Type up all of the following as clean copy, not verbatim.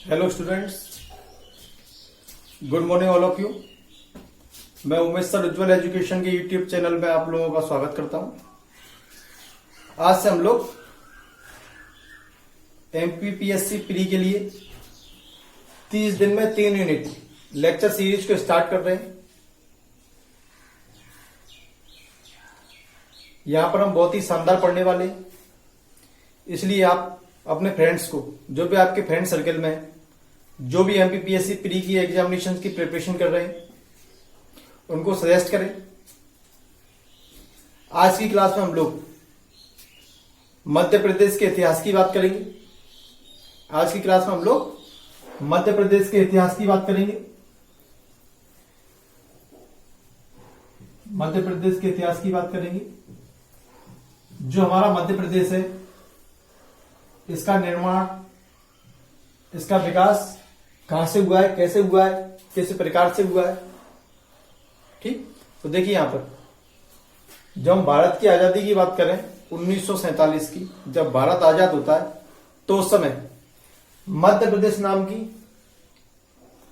Hello students, good morning all of you. मैं Umesh sir उज्ज्वल education के YouTube channel में आप लोगों का स्वागत करता हूं। आज से हम लोग एमपीपीएससी प्री के लिए 30 दिन में 3 यूनिट लेक्चर सीरीज को स्टार्ट कर रहे हैं। यहां पर हम बहुत ही शानदार पढ़ने वाले हैं, इसलिए आप अपने फ्रेंड्स को, जो भी आपके फ्रेंड सर्कल में है, जो भी एमपीपीएससी प्री की एग्जामिनेशन की प्रिपरेशन कर रहे हैं, उनको सजेस्ट करें। आज की क्लास में हम लोग मध्य प्रदेश के इतिहास की बात करेंगे। आज की क्लास में हम लोग मध्य प्रदेश के इतिहास की बात करेंगे। मध्य प्रदेश के इतिहास की बात करेंगे। जो हमारा मध्य प्रदेश है, इसका निर्माण, इसका विकास कहां से हुआ है, कैसे हुआ है, किस प्रकार से हुआ है। ठीक, तो देखिए यहां पर जब हम भारत की आजादी की बात करें 1947 की, जब भारत आजाद होता है तो उस समय मध्य प्रदेश नाम की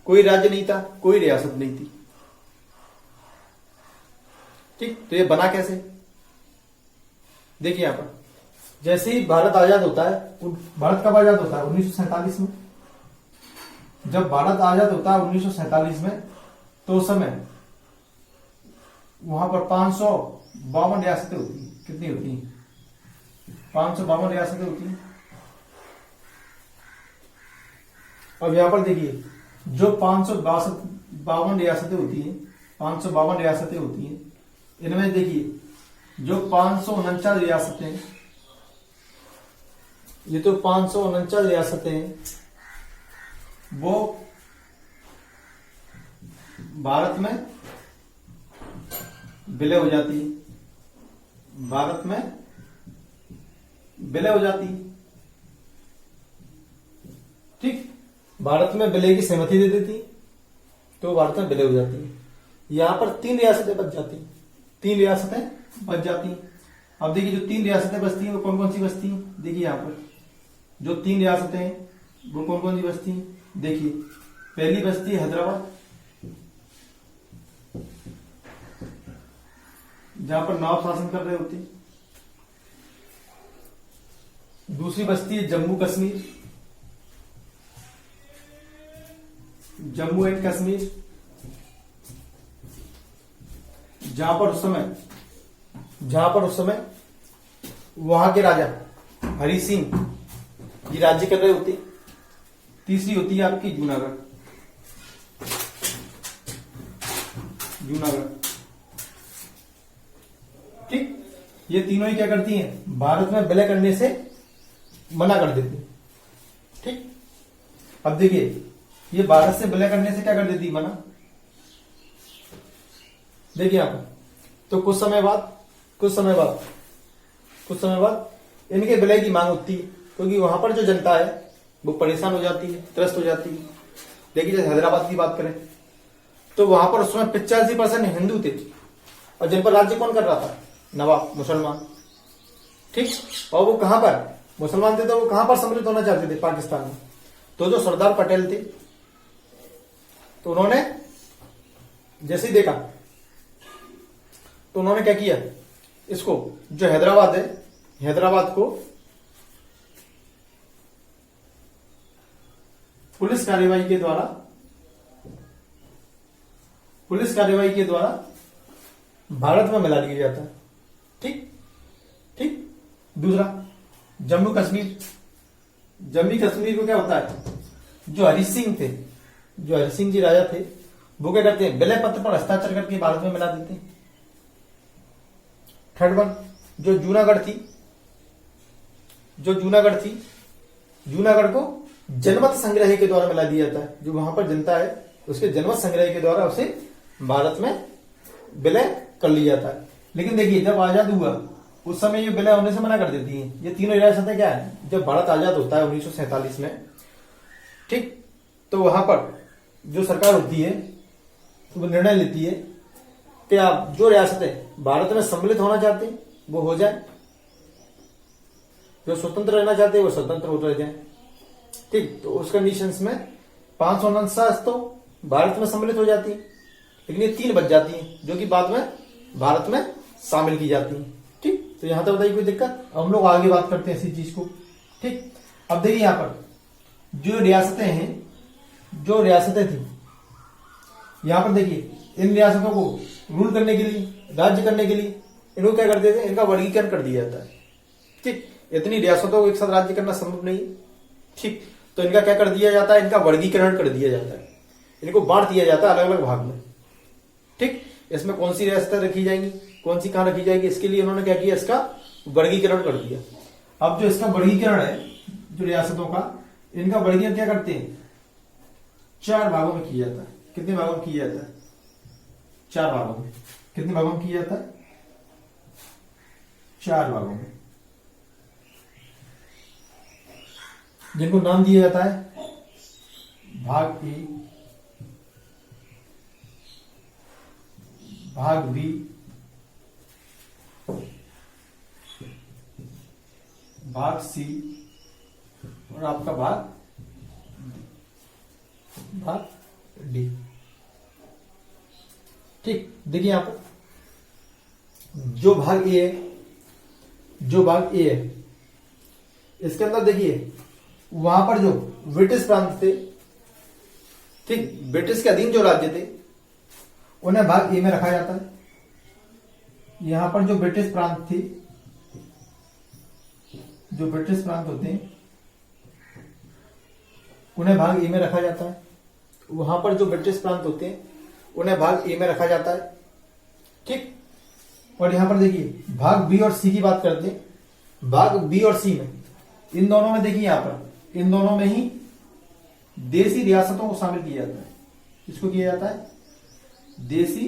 कोई राज्य नहीं था, कोई रियासत नहीं थी। ठीक, तो ये बना कैसे? देखिए यहां पर जैसे ही भारत आजाद होता है, भारत कब आजाद होता है? 1947 में। जब भारत आजाद होता है 1947 में, तो उस समय वहां पर 552 रियासतें होती हैं। कितनी होती हैं? 552 रियासतें होती हैं। अब यहां पर देखिए, जो 552 रियासतें होती हैं, 552 रियासतें होती हैं, इनमें देखिए जो 549 रियासतें हैं, ये तो 549 रियासतें हैं, वो भारत में विलय हो जाती है। भारत में विलय हो जाती है। ठीक, भारत में विलय की सहमति दे देती, तो भारत में विलय हो जाती है। यहां पर 3 रियासतें बच जाती हैं। 3 रियासतें बच जाती हैं। अब देखिए जो 3 रियासतें बचती हैं वो कौन कौन सी बचती हैं? देखिए यहां पर जो 3 रियासतें हैं वो कौन कौन सी बचती हैं? देखिए, पहली बस्ती है हैदराबाद, जहां पर नवाब शासन कर रहे होते हैं। दूसरी बस्ती है जम्मू कश्मीर, जम्मू एंड कश्मीर, जहां पर उस समय वहां के राजा हरि सिंह ये राज्य कर रहे होते। तीसरी होती है आपकी जूनागढ़। ठीक, ये तीनों ही क्या करती हैं? भारत में विलय करने से मना कर देती। ठीक, अब देखिए ये भारत से विलय करने से क्या कर देती? मना। देखिए आप, तो कुछ समय बाद इनके विलय की मांग उठती है, क्योंकि वहां पर जो जनता है वो परेशान हो जाती है, त्रस्त हो जाती है। देखिए जैसे हैदराबाद की बात करें तो वहां पर उस समय 85% हिंदू थे, और जिन पर राज्य कौन कर रहा था? नवाब, मुसलमान। ठीक, और वो कहां पर मुसलमान थे, तो वो कहां पर सम्मिलित होना चाहते थे? पाकिस्तान में। तो जो सरदार पटेल थे, तो उन्होंने जैसे ही देखा तो उन्होंने क्या किया, इसको जो हैदराबाद है, हैदराबाद को पुलिस कार्यवाही के द्वारा भारत में मिला लिया जाता है। ठीक, दूसरा जम्मू कश्मीर को क्या होता है? जो हरि सिंह जी राजा थे, वो क्या करते हैं? विलय पत्र पर हस्ताक्षर करके भारत में मिला देते हैं। थर्ड वन, जो जूनागढ़ थी, जूनागढ़ को जनमत संग्रह के द्वारा मिला दिया जाता है। जो वहां पर जनता है, उसके जनमत संग्रह के द्वारा उसे भारत में विलय कर लिया जाता है। लेकिन देखिए जब आजाद हुआ उस समय ये विलय होने से मना कर देती हैं। ये तीनों रियासतें क्या है? जब भारत आजाद होता है 1947 में, ठीक, तो वहां पर जो सरकार होती है वो निर्णय लेती है कि आप जो रियासतें भारत में सम्मिलित होना चाहते हैं वो हो जाए, जो स्वतंत्र रहना चाहते हैं वो स्वतंत्र हो रह जाए। ठीक, तो उस कंडीशंस में 549 तो भारत में सम्मिलित हो जाती है, लेकिन ये 3 बच जाती हैं जो कि बाद में भारत में शामिल की जाती हैं। ठीक, तो यहां तक बताइए कोई दिक्कत। अब हम लोग आगे बात करते हैं इसी चीज को। ठीक, अब देखिए यहां पर जो रियासतें हैं, जो रियासतें थी, यहां पर देखिए इन रियासतों को रूल करने के लिए, राज्य करने के लिए इनको क्या कर देते हैं, इनका वर्गीकरण कर दिया जाता है। ठीक, इतनी रियासतों को एक साथ राज्य करना संभव नहीं। ठीक, तो इनका क्या कर दिया जाता है, इनका वर्गीकरण कर दिया जाता है, इनको बांट दिया जाता है अलग अलग भाग में। ठीक, इसमें कौन सी रियासतें रखी जाएंगी, कौन सी कहां रखी जाएगी, इसके लिए उन्होंने क्या किया, इसका वर्गीकरण कर दिया। अब जो इसका वर्गीकरण है, जो रियासतों का, इनका वर्गीकरण क्या करते हैं, 4 भागों में किया जाता है। कितने भागों में किया जाता है, 4 भागों में। कितने भागों में किया जाता है, 4 भागों में, जिनको नाम दिया जाता है भाग ए, भाग बी, भाग सी और आपका भाग डी। ठीक, देखिए यहां पर जो भाग ए है, जो भाग ए है, इसके अंदर देखिए वहां पर जो ब्रिटिश प्रांत थे, ठीक, ब्रिटिश के अधीन जो राज्य थे, उन्हें भाग ए में रखा जाता है। यहां पर जो ब्रिटिश प्रांत थे, जो ब्रिटिश प्रांत होते हैं, उन्हें भाग ए में रखा जाता है। वहां पर जो ब्रिटिश प्रांत होते हैं, उन्हें भाग ए में रखा जाता है। ठीक, और यहां पर देखिए भाग बी और सी की बात करते हैं। भाग बी और सी में, इन दोनों में देखिए यहां पर, इन दोनों में ही देसी रियासतों को शामिल किया जाता है। किसको किया जाता है, देसी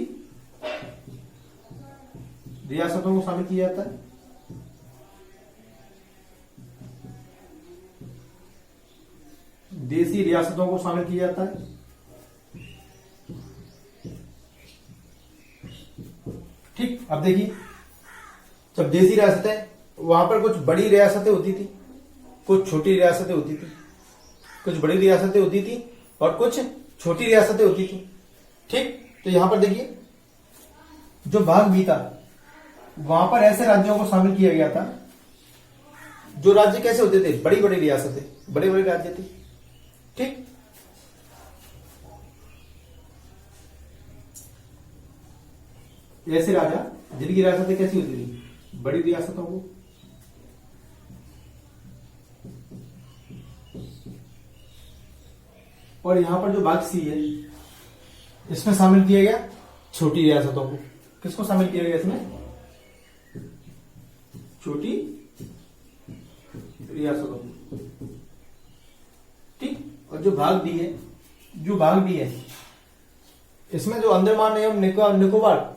रियासतों को शामिल किया जाता है। देसी रियासतों को शामिल किया जाता है। ठीक, अब देखिए जब देसी रियासतें, वहां पर कुछ बड़ी रियासतें होती थी, कुछ छोटी रियासतें होती थी, कुछ बड़ी रियासतें होती थी और कुछ छोटी रियासतें होती थी। ठीक, तो यहां पर देखिए जो भाग बी था, वहां पर ऐसे राज्यों को शामिल किया गया था जो राज्य कैसे होते थे, बड़ी बड़ी रियासतें, बड़े बड़े राज्य थे। ठीक, ऐसे राजा जिनकी रियासतें कैसी होती थी, बड़ी रियासतों को, और यहां पर जो भाग सी है, इसमें शामिल किया गया छोटी रियासतों को। किसको शामिल किया गया इसमें, छोटी रियासतों को। ठीक, और जो भाग डी है, जो भाग डी है, इसमें जो अंडमान एवं निकोबार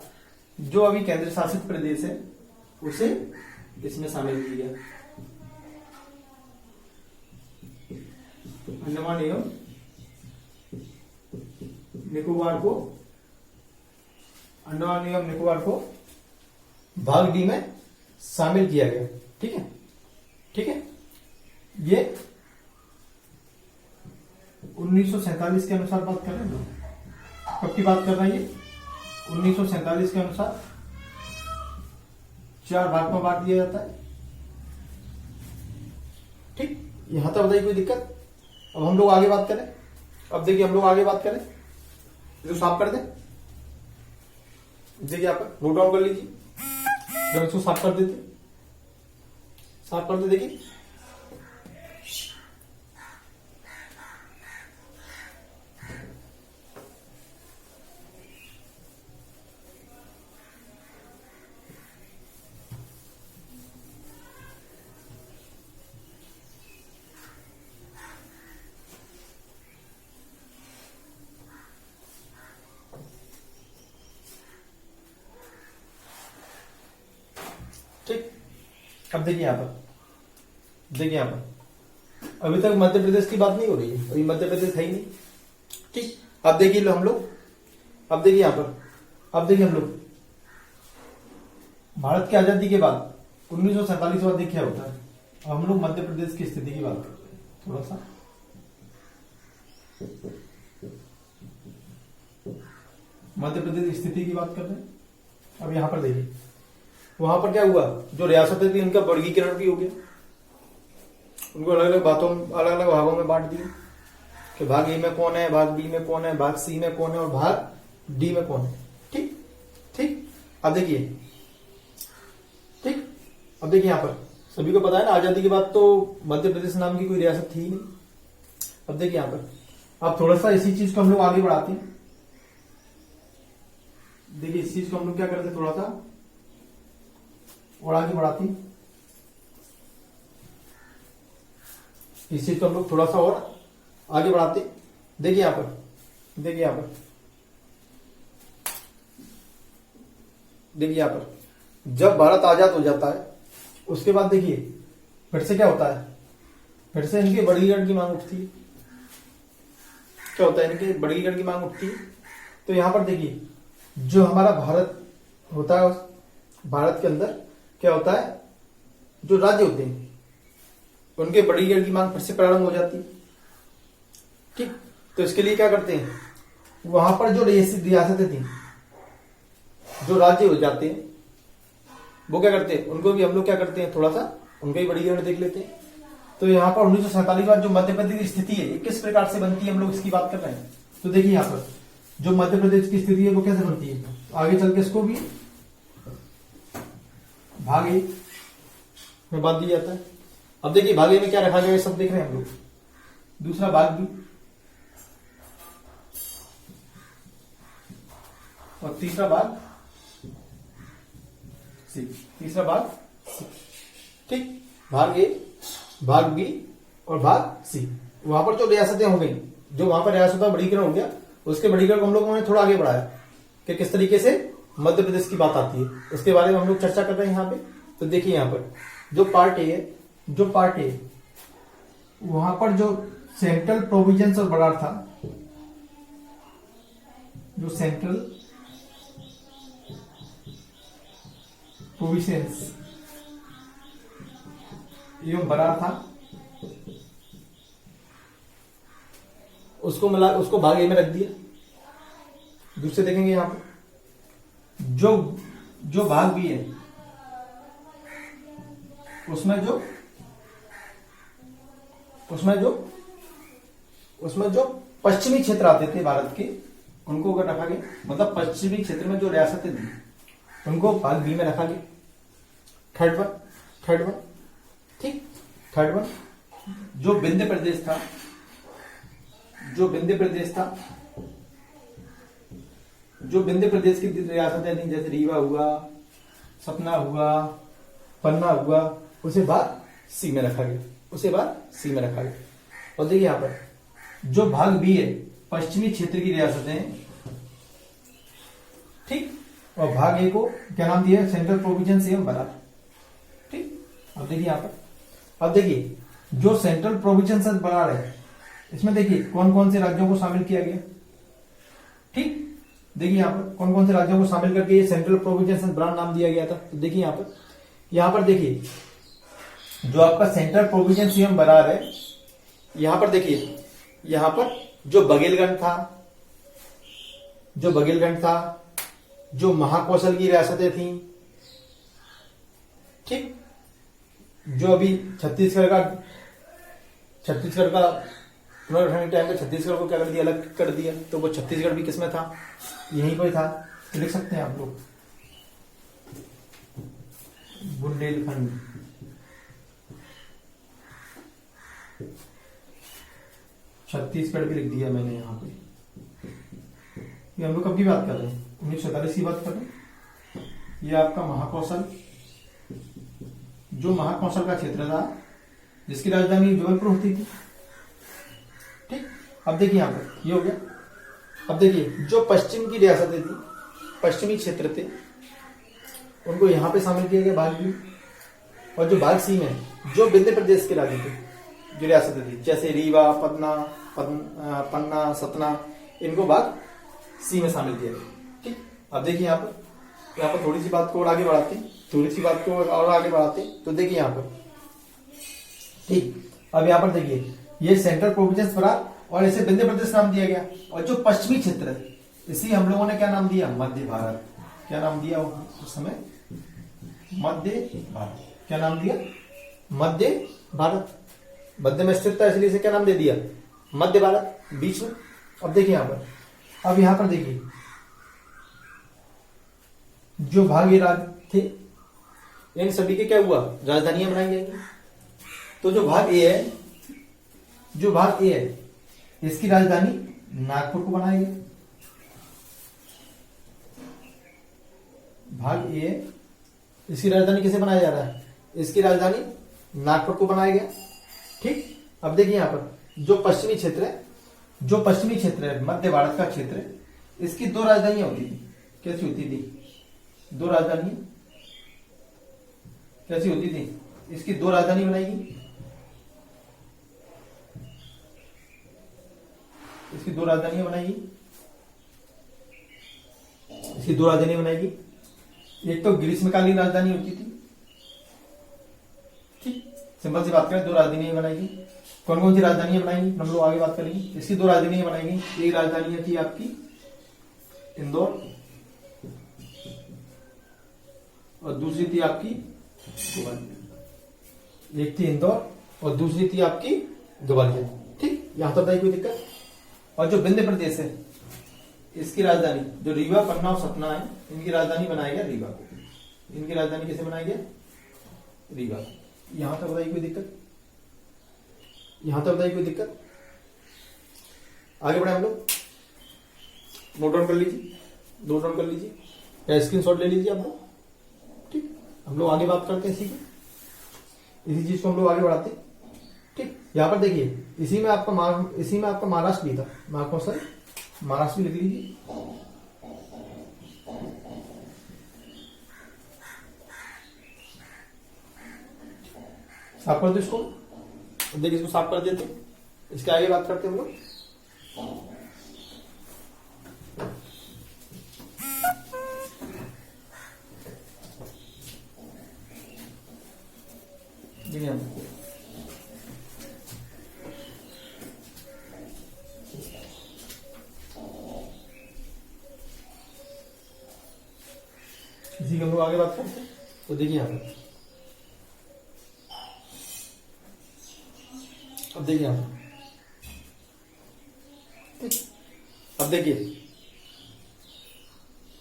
जो अभी केंद्र शासित प्रदेश है, उसे इसमें शामिल किया गया। अंडमान एवं निकोबार को, अंडमान एवं निकोबार को भाग डी में शामिल किया गया। ठीक है, ठीक है, ये 1947 के अनुसार बात कर रहे हैं। कब की बात कर रहे हैं, ये 1947 के अनुसार 4 भाग में बांट दिया जाता है। ठीक, यहां तक बताइए कोई दिक्कत। अब हम लोग आगे बात करें। अब देखिए हम लोग आगे बात करें, इसको साफ कर दें। देखिए आप नोट डाउन कर लीजिए, जब इसको साफ कर देते, साफ कर दे। देखिए ठीक, अब देखिए यहां पर, देखिए यहां पर अभी तक मध्य प्रदेश की बात नहीं हो रही है, अभी मध्य प्रदेश है ही नहीं। ठीक, अब देखिए लो हम लोग, अब देखिए यहां पर, अब देखिए हम लोग भारत की आजादी के बाद 1947 के बाद देखिए क्या होता है। अब हम लोग मध्य प्रदेश की स्थिति की बात करते हैं थोड़ा सा। मध्य प्रदेश की स्थिति की बात कर रहे हैं। अब यहां पर देखिए, वहां पर क्या हुआ, जो रियासतें थी उनका वर्गीकरण भी हो गया, उनको अलग अलग बातों, अलग अलग भागों में बांट दिया कि भाग ए में कौन है, भाग बी में कौन है, भाग सी में कौन है और भाग डी में कौन है। ठीक ठीक। अब देखिए, ठीक, अब देखिए यहां पर सभी को पता है ना, आजादी के बाद तो मध्य प्रदेश नाम की कोई रियासत थी ही नहीं। अब देखिए यहां पर, अब थोड़ा सा इसी चीज को हम लोग आगे बढ़ाते हैं। देखिए इस चीज को हम लोग क्या करते हैं, थोड़ा सा और आगे बढ़ाते हैं। इस चीज को हम लोग थोड़ा सा और आगे बढ़ाते हैं। देखिए यहां पर, देखिए यहां पर, देखिए यहां पर, जब भारत आजाद हो जाता है उसके बाद देखिए फिर से क्या होता है, फिर से इनके वर्गीकरण की मांग उठती है। क्या होता है, इनके वर्गीकरण की मांग उठती है। तो यहां पर देखिए, जो हमारा भारत होता है, भारत के अंदर क्या होता है, जो राज्य होते हैं उनके वर्गीकरण की मांग फिर से प्रारंभ हो जाती है। ठीक, तो इसके लिए क्या करते हैं, वहां पर जो रियासतें थी, जो राज्य हो जाते हैं, वो क्या करते हैं, उनको भी हम लोग क्या करते हैं, थोड़ा सा उनका ही वर्गीकरण देख लेते हैं। तो यहाँ पर 1947 बाद जो मध्य प्रदेश की स्थिति है, किस प्रकार से बनती है, हम लोग इसकी बात कर रहे हैं। तो देखिए यहाँ पर जो मध्य प्रदेश की स्थिति है वो कैसे बनती है, आगे चल के इसको भी भाग ए में बांध दिया जाता है। अब देखिए भाग ए में क्या रखा गया है, सब देख रहे हैं हम लोग। दूसरा भाग बी और तीसरा भाग सी, तीसरा भाग सी। ठीक, भाग ए, भाग बी और भाग सी। वहां पर जो रियासतें हो गई, जो वहां पर रियासतों का वर्गीकरण हो गया, उसके वर्गीकरण को हम लोगों ने थोड़ा आगे बढ़ाया कि किस तरीके से मध्य प्रदेश की बात आती है, उसके बारे में हम लोग चर्चा कर रहे हैं यहाँ पे। तो देखिए यहाँ पर जो पार्ट ए है, जो पार्ट ए, वहां पर जो सेंट्रल प्रोविजंस और बरार था, जो सेंट्रल प्रोविजंस एवं बरार था, उसको मिला, उसको भाग ए में रख दिया। दूसरे देखेंगे यहां पर जो भाग बी है, उसमें जो पश्चिमी क्षेत्र आते थे भारत के, उनको अगर रखा गया, मतलब पश्चिमी क्षेत्र में जो रियासतें थी उनको भाग बी में रखा गया। थर्ड वन, ठीक, थर्ड वन, जो विंध्य प्रदेश था, जो विंध्य प्रदेश की रियासतें थी, जैसे रीवा हुआ, सतना हुआ, पन्ना हुआ, उसे भाग सी में रखा गया, उसे भाग सी में रखा गया। और देखिए यहां पर जो भाग बी है, पश्चिमी क्षेत्र की रियासतें, ठीक, और भाग ए को क्या नाम दिया, सेंट्रल प्रोविजंस एवं बरार। ठीक, अब देखिए यहां पर, अब देखिए जो सेंट्रल प्रोविजंस एंड बरार है, इसमें देखिए कौन कौन से राज्यों को शामिल किया गया। ठीक, देखिए यहां पर कौन कौन से राज्यों को शामिल करके ये सेंट्रल प्रोविजंस एंड बरार नाम दिया गया था। तो देखिए यहां पर देखिए जो आपका सेंट्रल प्रोविजंस एवं बरार है, यहां पर देखिए, यहां पर जो बघेलखंड था, जो महाकौशल की रियासतें थी, ठीक, जो अभी छत्तीसगढ़ का पुनर्गठन के टाइम पे छत्तीसगढ़ को क्या कर दिया, अलग कर दिया, तो वो छत्तीसगढ़ भी किसमें था, यहीं पर था। तो लिख सकते हैं आप लोग बुंदेलखंड, छत्तीसगढ़ भी लिख दिया मैंने यहां पे। ये हम लोग कब की बात कर रहे हैं, 1947 की बात कर रहे हैं। ये आपका महाकौशल, जो महाकौशल का क्षेत्र था, जिसकी राजधानी जबलपुर होती थी। ठीक, अब देखिए यहां पर ये हो गया। अब देखिए जो पश्चिम की रियासतें थी, पश्चिमी क्षेत्र थे, उनको यहां पे शामिल किया गया भाग बी। और जो भाग सी में जो विंध्य प्रदेश के राज्य थे, जो रियासतें थी, जैसे रीवा, पन्ना, सतना, इनको भाग सी में शामिल किया गया। ठीक, अब देखिए यहाँ पर थोड़ी सी बात को और आगे बढ़ाते हैं, तो देखिए यहाँ पर, ठीक, अब यहाँ पर देखिए ये सेंट्रल प्रोविजंस बरार और इसे विंध्य प्रदेश नाम दिया गया। और जो पश्चिमी क्षेत्र है इसी हम लोगों ने क्या नाम दिया, मध्य भारत। क्या नाम दिया उस समय, मध्य भारत। क्या नाम दिया, मध्य भारत। मध्य में स्थित था इसलिए इसे क्या नाम दे दिया, मध्य भारत, बीच में। अब देखिए यहां पर, अब यहां पर देखिए जो भाग ये राज्य थे इन सभी के क्या हुआ, राजधानियां बनाई जाएंगी। तो जो भाग ए है, जो भाग ए है इसकी राजधानी नागपुर को बनाई गई। भाग ए है इसकी राजधानी किसे बनाया जा रहा है, इसकी राजधानी नागपुर को बनाया गया। ठीक, अब देखिए यहां पर जो पश्चिमी क्षेत्र है, जो पश्चिमी क्षेत्र है मध्य भारत का क्षेत्र है, इसकी दो राजधानियां होती थी। कैसी होती थी, दो राजधानी कैसी होती थी, इसकी दो राजधानी बनाएगी, इसकी दो राजधानियां बनाएगी, इसकी दो राजधानी बनाएगी। एक तो ग्रीष्मकालीन राजधानी होती थी। ठीक, सिंपल सी बात करें, दो राजधानियां बनाएगी। कौन कौन सी राजधानियां बनाएंगी हम लोग आगे बात करेंगे। इसकी दो राजधानियां बनाएंगी। एक राजधानी थी आपकी इंदौर और दूसरी थी आपकी ग्वालियर। एक थी इंदौर और दूसरी थी आपकी ग्वालियर। ठीक, यहां तक बताइए कोई दिक्कत। और जो विंध्य प्रदेश है इसकी राजधानी जो रीवा, पन्ना और सतना है इनकी राजधानी बनाया गया रीवा को। इनकी राजधानी किसे बनाया गया, रीवा। यहां तक बताइए कोई दिक्कत, यहां तक बताइए कोई दिक्कत। आगे बढ़े हम लोग, नोट डाउन कर लीजिए, नोट डाउन कर लीजिए या स्क्रीनशॉट ले लीजिए आप लोग। ठीक, हम लोग आगे बात करते हैं इसी चीज को हम लोग आगे बढ़ाते हैं। ठीक, यहां पर देखिए इसी में आपका महाराष्ट्र भी था। कौन सा, महाराष्ट्र भी लिख लीजिए। साफ कर दो इसको, देखिए इसको साफ कर देते हैं। इसके आगे बात करते हैं हम लोग। देखिए हम इसी के हम लोग आगे बात करते हैं। तो देखिए यहां पर, अब देखिए यहां पर, अब देखिए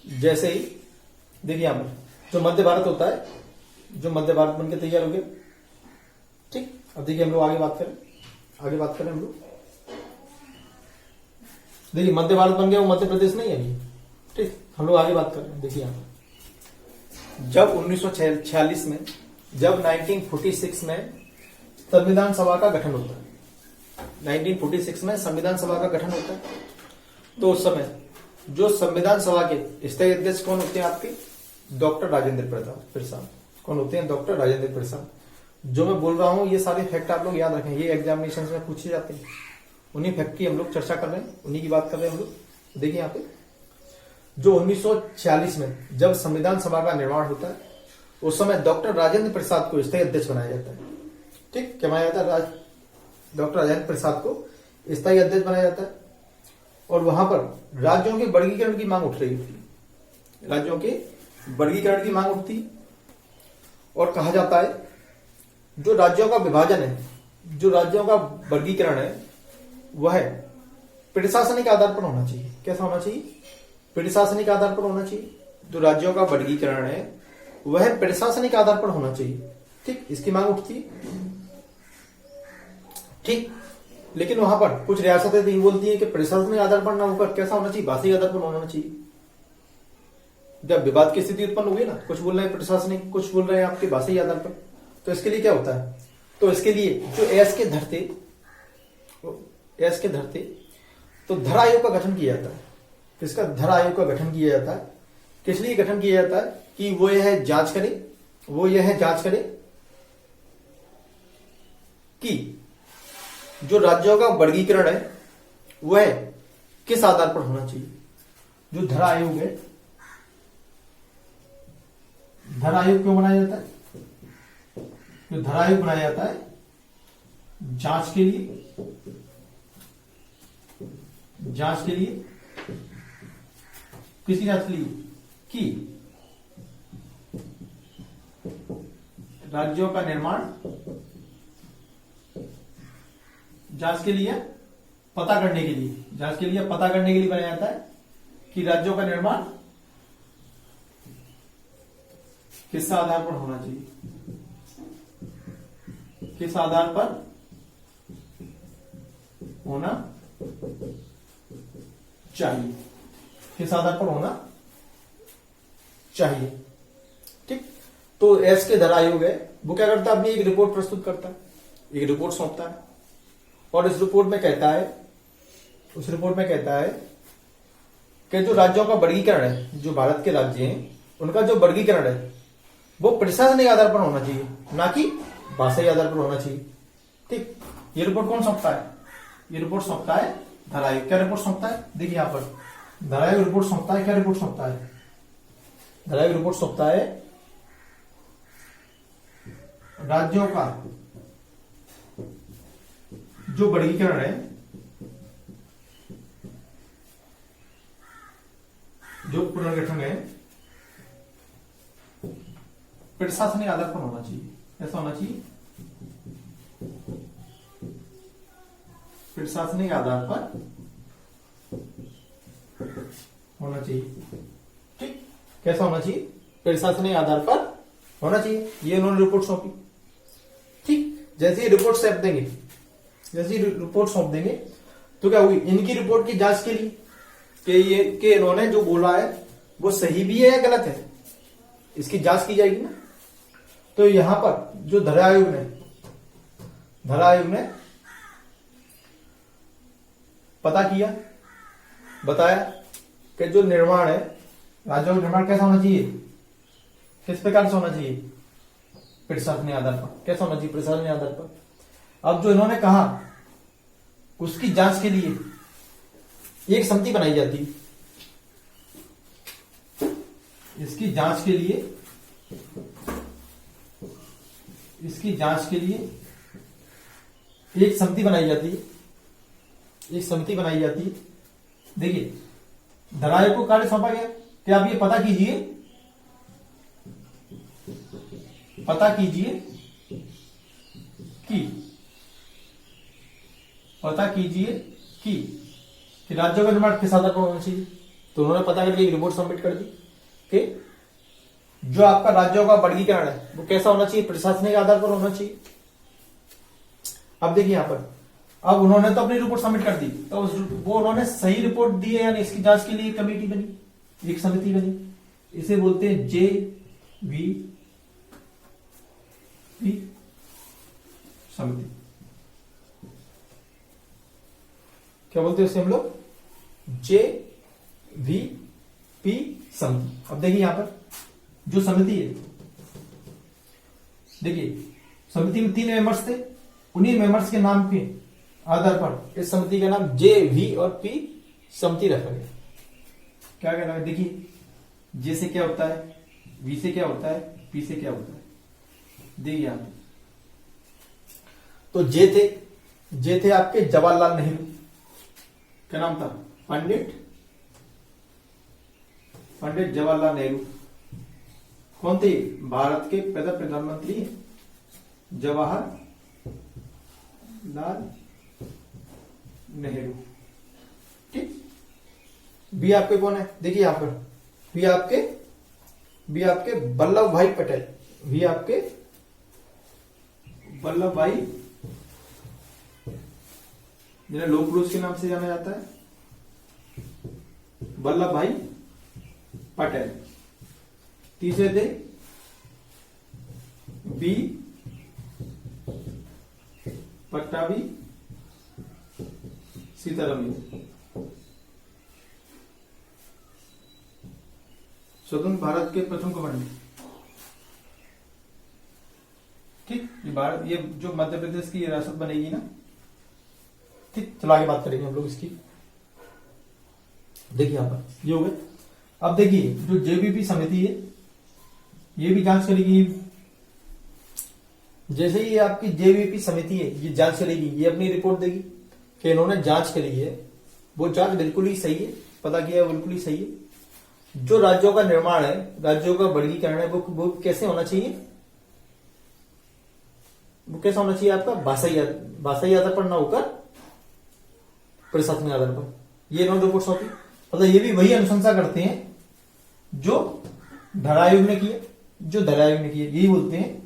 जैसे ही देखिए यहां पर जो मध्य भारत होता है, जो मध्य भारत बनकर तैयार हो गया। ठीक, अब देखिए हम लोग आगे बात करें हम लोग। देखिए मध्य भारत बन गया, वो मध्य प्रदेश नहीं है अभी। ठीक, हम लोग आगे बात कर रहे हैं। देखिए यहां जब 1946 में, जब 1946 में संविधान सभा का गठन होता है, 1946 में संविधान सभा का गठन होता है, तो उस समय जो संविधान सभा के स्थायी अध्यक्ष कौन होते हैं आपके, डॉक्टर राजेंद्र प्रसाद। कौन होते हैं, डॉक्टर राजेंद्र प्रसाद। जो मैं बोल रहा हूं ये सारे फैक्ट आप लोग याद रखें, ये एग्जामिनेशन में पूछे जाते हैं। उन्हीं फैक्ट की हम लोग चर्चा कर रहे हैं, उन्हीं की बात कर रहे हैं हम लोग। देखिए यहाँ पे जो 1946 में जब संविधान सभा का निर्माण होता है, उस समय डॉक्टर राजेंद्र प्रसाद को स्थायी अध्यक्ष बनाया जाता है। ठीक, क्या बनाया जाता है, डॉक्टर राजेंद्र प्रसाद को स्थायी अध्यक्ष बनाया जाता है। और वहां पर राज्यों के वर्गीकरण की मांग उठ रही थी, राज्यों के वर्गीकरण की मांग उठती। और कहा जाता है जो राज्यों का विभाजन है, जो राज्यों का वर्गीकरण है, वह प्रशासनिक आधार पर होना चाहिए। कैसा होना चाहिए, प्रशासनिक आधार पर होना चाहिए। जो राज्यों का वर्गीकरण है वह प्रशासनिक आधार पर होना चाहिए। ठीक, इसकी मांग उठती। ठीक, लेकिन वहां पर कुछ रियासतें नहीं बोलती हैं कि प्रशासनिक आधार पर ना होकर कैसा होना चाहिए, भाषाई आधार पर होना चाहिए। जब विवाद की स्थिति उत्पन्न हुई ना, कुछ बोल रहे हैं प्रशासनिक, कुछ बोल रहे हैं आपके भाषाई आधार पर, तो इसके लिए क्या होता है, तो इसके लिए जो एस के धरते तो धर आयोग का गठन किया जाता है। किसका, धर आयोग का गठन किया जाता है। किस लिए गठन किया जाता है कि वो यह जांच करे कि जो राज्यों का वर्गीकरण है वह किस आधार पर होना चाहिए। जो धर आयोग है, धर आयोग क्यों बनाया जाता है, जो धर आयोग बनाया जाता है जांच के लिए, जांच के लिए, किसकी जांच के लिए? कि राज्यों का निर्माण, जांच के लिए, पता करने के लिए, जांच के लिए पता करने के लिए बनाया जाता है कि राज्यों का निर्माण किस आधार पर होना चाहिए, किस आधार पर होना चाहिए, किस आधार पर होना चाहिए। ठीक, तो एस के धर आयोग है, वो क्या करता है? अपनी एक रिपोर्ट प्रस्तुत करता है, एक रिपोर्ट सौंपता है, और इस रिपोर्ट में कहता है, उस रिपोर्ट में कहता है कि जो राज्यों का वर्गीकरण है, जो भारत के राज्य हैं उनका जो वर्गीकरण है वो प्रशासनिक आधार पर होना चाहिए, ना कि भाषाई आधार पर होना चाहिए। ठीक, ये रिपोर्ट कौन सौंपता है? ये रिपोर्ट सौंपता है धर आयोग। क्या रिपोर्ट सौंपता है? देखिए यहां पर धर आयोग रिपोर्ट सौंपता है। क्या रिपोर्ट सौंपता है? धर आयोग रिपोर्ट सौंपता है राज्यों का जो वर्गीकरण है, जो पुनर्गठन है, प्रशासनिक आधार पर होना चाहिए। ऐसा होना चाहिए, प्रशासनिक आधार पर होना चाहिए। ठीक, कैसा होना चाहिए? प्रशासनिक आधार पर होना चाहिए। ये उन्होंने रिपोर्ट सौंपी। ठीक, जैसे ही रिपोर्ट सौंप देंगे, जैसे ही रिपोर्ट सौंप देंगे तो क्या हुई? इनकी रिपोर्ट की जांच के लिए कि इन्होंने जो बोला है वो सही भी है या गलत है, इसकी जांच की जाएगी ना। तो यहां पर जो धर आयोग ने पता किया, बताया कि जो निर्माण है, राज्यों का निर्माण कैसा होना चाहिए, किस प्रकार से होना चाहिए? प्रशासनिक आधार पर। कैसा होना चाहिए? प्रशासनिक आधार पर। अब जो इन्होंने कहा उसकी जांच के लिए एक समिति बनाई जाती है। इसकी जांच के लिए, इसकी जांच के लिए एक समिति बनाई जाती है, एक समिति बनाई जाती है। देखिए धर आयोग को कार्य सौंपा गया कि आप ये पता कीजिए, पता कीजिए कि, पता कीजिए कि राज्यों का निर्माण किस आधार पर होना चाहिए। तो उन्होंने पता करके एक रिपोर्ट सबमिट कर दी कि जो आपका राज्यों का वर्गीकरण है वो कैसा होना चाहिए, प्रशासनिक आधार पर होना चाहिए। अब देखिए यहां पर, अब उन्होंने तो अपनी रिपोर्ट सबमिट कर दी, तो वो उन्होंने सही रिपोर्ट दी है, यानी इसकी जांच के लिए एक कमेटी बनी, एक समिति बनी। इसे बोलते हैं JVP समिति। क्या बोलते हैं इसे हम लोग? JVP समिति। अब देखिए यहां पर जो समिति है, देखिए समिति में 3 मेंबर्स थे, उन्हीं मेंबर्स के नाम के आधार पर इस समिति का नाम JV और P समिति रखा गया। क्या कहना है? देखिए J से क्या होता है, V से क्या होता है, P से क्या होता है। देखिए आप, तो J थे आपके जवाहरलाल नेहरू। क्या नाम था? पंडित जवाहरलाल नेहरू। कौन थे? भारत के पहले प्रधानमंत्री जवाहरलाल नेहरू। ठीक, बी आपके कौन है? देखिए यहां पर बी आपके वल्लभ भाई पटेल। बी आपके वल्लभ भाई, जिन्हें लोक पुरुष के नाम से जाना जाता है, वल्लभ भाई पटेल। तीसरे थे बी पट्टाभी सीतारामय्या। स्वतंत्र भारत के प्रथम गवर्नर। ठीक, ये जो मध्य प्रदेश की रियासत बनेगी ना। ठीक, चलो आगे बात करेंगे हम लोग इसकी। देखिए यहां पर ये हो गए। अब देखिए जो JVP समिति है ये भी जांच करेगी। जैसे ही आपकी JVP समिति है ये जांच करेगी, ये अपनी रिपोर्ट देगी कि इन्होंने जांच करी है वो जांच बिल्कुल ही सही है, पता किया है, बिल्कुल ही सही है। जो राज्यों का निर्माण है, राज्यों का वर्गीकरण है, वो कैसे होना चाहिए? वो कैसा होना चाहिए आपका? भाषाई आधार पर ना होकर प्रशासनिक आधार पर। ये इन्होंने रिपोर्ट सौंपी, मतलब ये भी वही अनुशंसा करते हैं जो धरा आयोग ने किया, यही बोलते हैं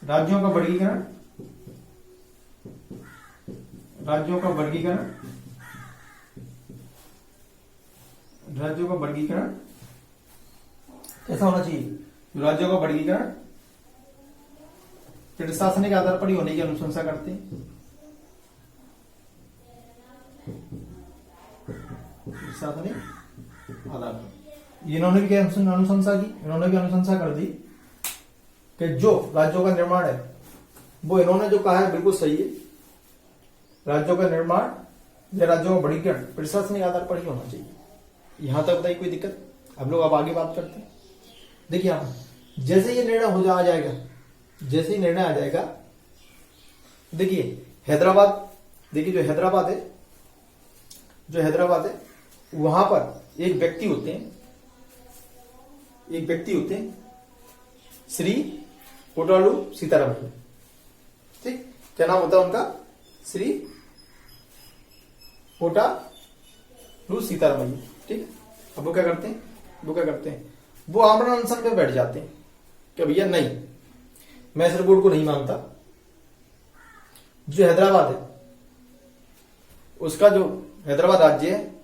राज्यों का वर्गीकरण कैसा होना चाहिए? राज्यों का वर्गीकरण प्रशासनिक आधार पर ही होने की अनुशंसा करते हैं। प्रशासनिक आधार पर इन्होंने भी क्या अनुशंसा की? इन्होंने भी अनुशंसा कर दी कि जो राज्यों का निर्माण है, वो इन्होंने जो कहा है बिल्कुल सही है। राज्यों का निर्माण या राज्यों का वर्गीकरण प्रशासनिक आधार पर ही होना चाहिए। यहां तक बताइए कोई दिक्कत? हम लोग अब आगे बात करते हैं। देखिए आप जैसे ये निर्णय आ जाएगा, जैसे ही निर्णय आ जाएगा, देखिए हैदराबाद, देखिए जो हैदराबाद है वहां पर एक व्यक्ति होते हैं श्री पोटालू सीतारामैया। ठीक, क्या नाम होता है उनका? श्री पोटालू सीतारामैया। ठीक, अब वो क्या करते हैं? वो आमरण अनशन पे बैठ जाते हैं कि भैया नहीं, मैं इस रिपोर्ट को नहीं मानता। जो हैदराबाद है, उसका जो हैदराबाद राज्य है,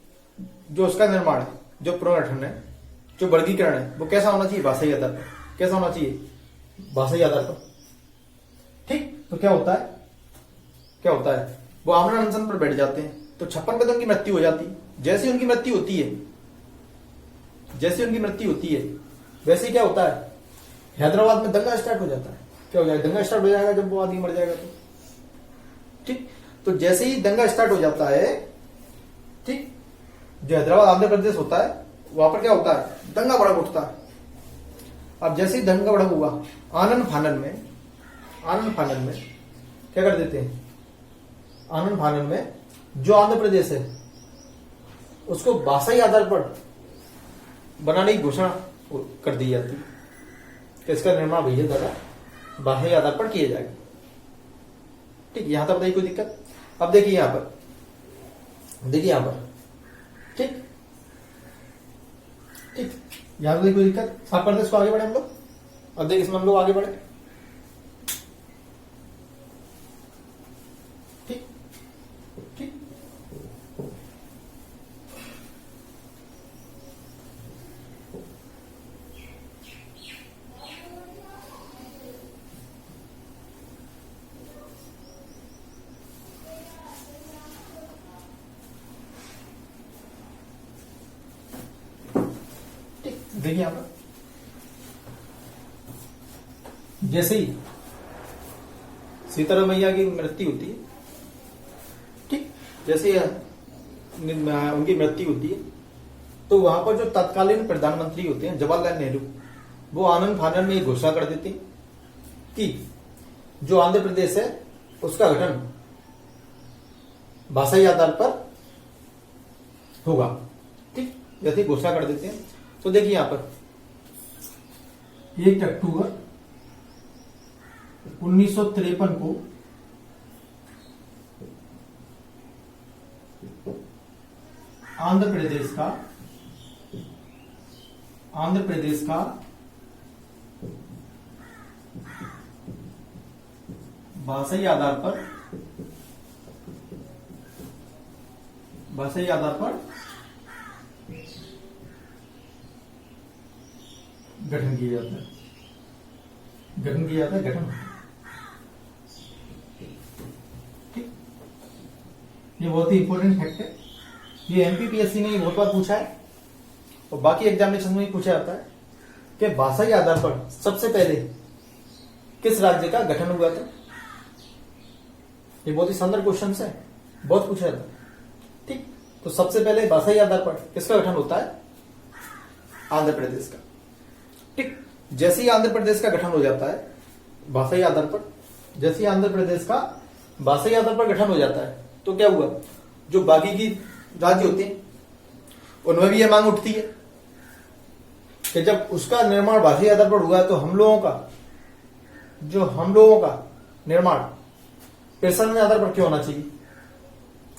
जो उसका निर्माण है, जो पुनर्गठन है, जो वर्गीकरण है, वो कैसा होना चाहिए? भाषाई आधार पर। कैसा होना चाहिए? भाषाई आधार पर। ठीक, तो क्या होता है? वो आमरण अनशन पर बैठ जाते हैं, तो 56 पे तो उनकी मृत्यु हो जाती है। जैसे उनकी मृत्यु होती है, वैसे क्या होता है? हैदराबाद में दंगा स्टार्ट हो जाता है। क्या हो जाएगा? दंगा स्टार्ट हो जाएगा जब वो आदमी मर जाएगा तो। ठीक, तो जैसे ही दंगा स्टार्ट हो जाता है, ठीक, जो हैदराबाद आंध्र प्रदेश होता है, वहां पर क्या होता है? दंगा भड़क उठता है। अब जैसे ही दंगा भड़क हुआ, आनन फानन में क्या कर देते हैं? आनन फानन में जो आंध्र प्रदेश है उसको भाषाई आधार पर बनाने की घोषणा कर दी जाती है कि इसका निर्माण भैया द्वारा भाषाई आधार पर किया जाएगा। ठीक, यहां तक बताइए कोई दिक्कत? अब देखिए यहां पर, ठीक, यहां पर कोई दिक्कत? साफ करते इसको, आगे बढ़े हम लोग। अब देखिए इसमें हम लोग आगे बढ़े। ठीक, देखिए यहां पर जैसे ही सीतारामैया की मृत्यु होती है, ठीक, जैसे उनकी मृत्यु होती है, तो वहां पर जो तत्कालीन प्रधानमंत्री होते हैं जवाहरलाल नेहरू, वो आनंद फानन में घोषणा कर देते हैं कि जो आंध्र प्रदेश है उसका गठन भाषाई आधार पर होगा। ठीक, जैसे घोषणा कर देते हैं। तो देखिए यहां पर 1 अक्टूबर 1953 को आंध्र प्रदेश का भाषाई आधार पर गठन किया जाता है। ठीक, ये बहुत ही इंपॉर्टेंट फैक्ट है। ये एमपीपीएससी ने बहुत बार पूछा है और बाकी एग्जामिनेशन में भी पूछा जाता है कि भाषाई आधार पर सबसे पहले किस राज्य का गठन हुआ था। ये बहुत ही शानदार क्वेश्चन है, बहुत पूछा जाता है। ठीक, तो सबसे पहले भाषाई आधार पर किसका गठन होता है? आंध्र प्रदेश का। ठीक, जैसे ही आंध्र प्रदेश का गठन हो जाता है भाषाई आधार पर, जैसे ही आंध्र प्रदेश का भाषाई आधार पर गठन हो जाता है, तो क्या हुआ? जो बाकी की राज्य होते हैं उनमें भी यह मांग उठती है कि जब उसका निर्माण भाषाई आधार पर हुआ है तो हम लोगों का निर्माण प्रशासन आधार पर क्यों होना चाहिए,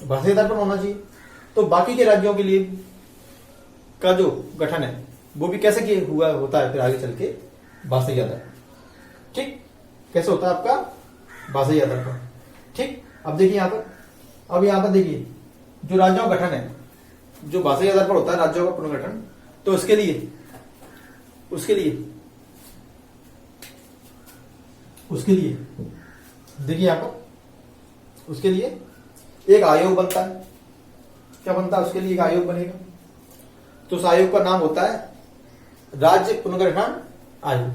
भाषाई आधार पर होना चाहिए। तो बाकी के राज्यों के लिए का जो गठन है वो भी कैसे किए हुआ होता है फिर आगे चल के भाषाई आधार। ठीक, कैसे होता है आपका भाषाई आधार पर। ठीक, अब देखिए यहां पर, अब यहां पर देखिए जो राज्यों का गठन है जो भाषाई आधार पर होता है राज्यों का पुनर्गठन, तो उसके लिए देखिए यहां पर, उसके लिए एक आयोग बनता है। क्या बनता है? उसके लिए एक आयोग बनेगा। तो उस आयोग का नाम होता है राज्य पुनर्गठन आयोग।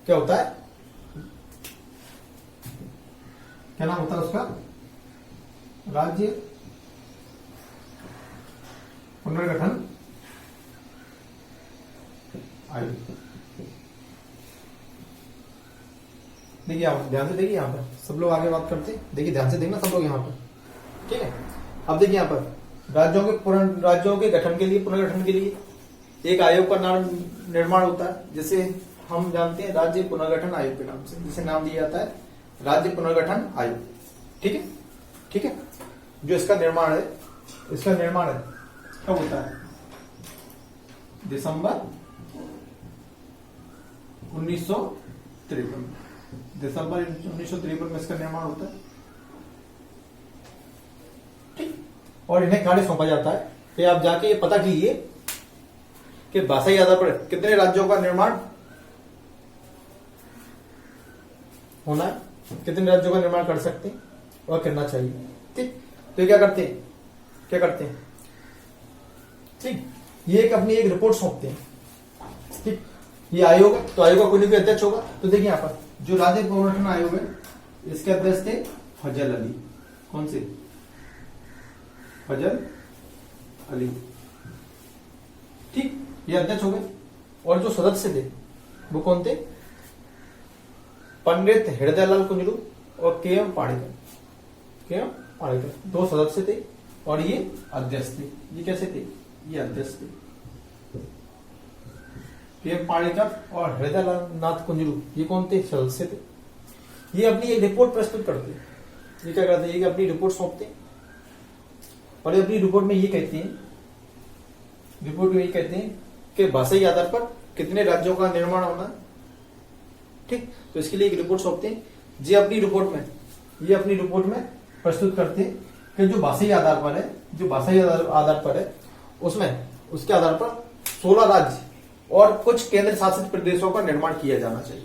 क्या होता है? क्या नाम होता है उसका? राज्य पुनर्गठन आयोग। देखिए आप ध्यान से देखिए, यहां पर सब लोग आगे बात करते हैं, देखिए ध्यान से देखना सब लोग यहां पर। ठीक है, अब देखिए यहां पर राज्यों के गठन के लिए, पुनर्गठन के लिए एक आयोग का नाम निर्माण होता है, जिसे हम जानते हैं राज्य पुनर्गठन आयोग के नाम से, जिसे नाम दिया जाता है राज्य पुनर्गठन आयोग। ठीक है, ठीक है। जो इसका निर्माण है कब होता है? दिसंबर 1953। दिसंबर 1953 में इसका निर्माण होता है। ठीक, और इन्हें कार्य सौंपा जाता है कि आप जाके ये पता कीजिए कि भाषाई आधार पर कितने राज्यों का निर्माण होना है, कितने राज्यों का निर्माण कर सकते हैं और करना चाहिए। ठीक, तो ये क्या करते हैं? ठीक, ये अपनी एक रिपोर्ट सौंपते हैं। ठीक, ये आयोग है, तो आयोग का कोई ना कोई अध्यक्ष होगा। तो देखिए यहां पर जो राज्य पुनर्गठन आयोग है इसके अध्यक्ष थे फजल अली। कौन से? फजल अली। ठीक, ये अध्यक्ष हो गए। और जो सदस्य थे वो कौन थे? पंडित हृदयलाल कुंजरू और के.एम. पाणिकर। दो सदस्य थे और ये अध्यक्ष थे। ये कैसे थे? ये अध्यक्ष थे। के.एम. पाणिकर और हृदयलाल नाथ कुंजरू ये कौन थे? सदस्य थे। ये अपनी एक रिपोर्ट प्रस्तुत करते हैं। ये क्या करते हैं? ये अपनी रिपोर्ट सौंपते हैं और ये अपनी रिपोर्ट में ये कहते हैं कि भाषाई आधार पर कितने राज्यों का निर्माण होना है। ठीक, तो इसके लिए एक रिपोर्ट सौंपते हैं। ये अपनी रिपोर्ट में प्रस्तुत करते हैं कि जो भाषाई आधार पर है उसमें उसके आधार पर 16 राज्य और कुछ केंद्र शासित प्रदेशों का निर्माण किया जाना चाहिए।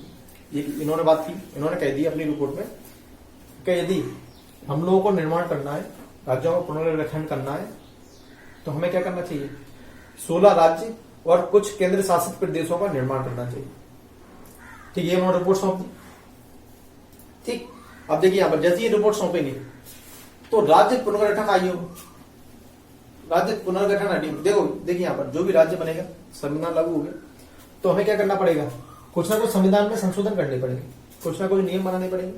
ये इन्होंने बात की, इन्होंने कह दी अपनी रिपोर्ट में कि यदि हम लोगों को निर्माण करना है, राज्यों का पुनर्गठन करना है, तो हमें क्या करना चाहिए? 16 राज्य और कुछ केंद्र शासित प्रदेशों का निर्माण करना चाहिए। ठीक, ये उन्होंने रिपोर्ट सौंप दी। ठीक, अब देखिए यहां पर जैसे ये रिपोर्ट सौंपेंगे तो राज्य पुनर्गठन आयोग देखिए यहां पर जो भी राज्य बनेगा, संविधान लागू हो गया, तो हमें क्या करना पड़ेगा? कुछ ना कुछ संविधान में संशोधन करने पड़ेंगे, कुछ ना कुछ नियम बनाने पड़ेंगे।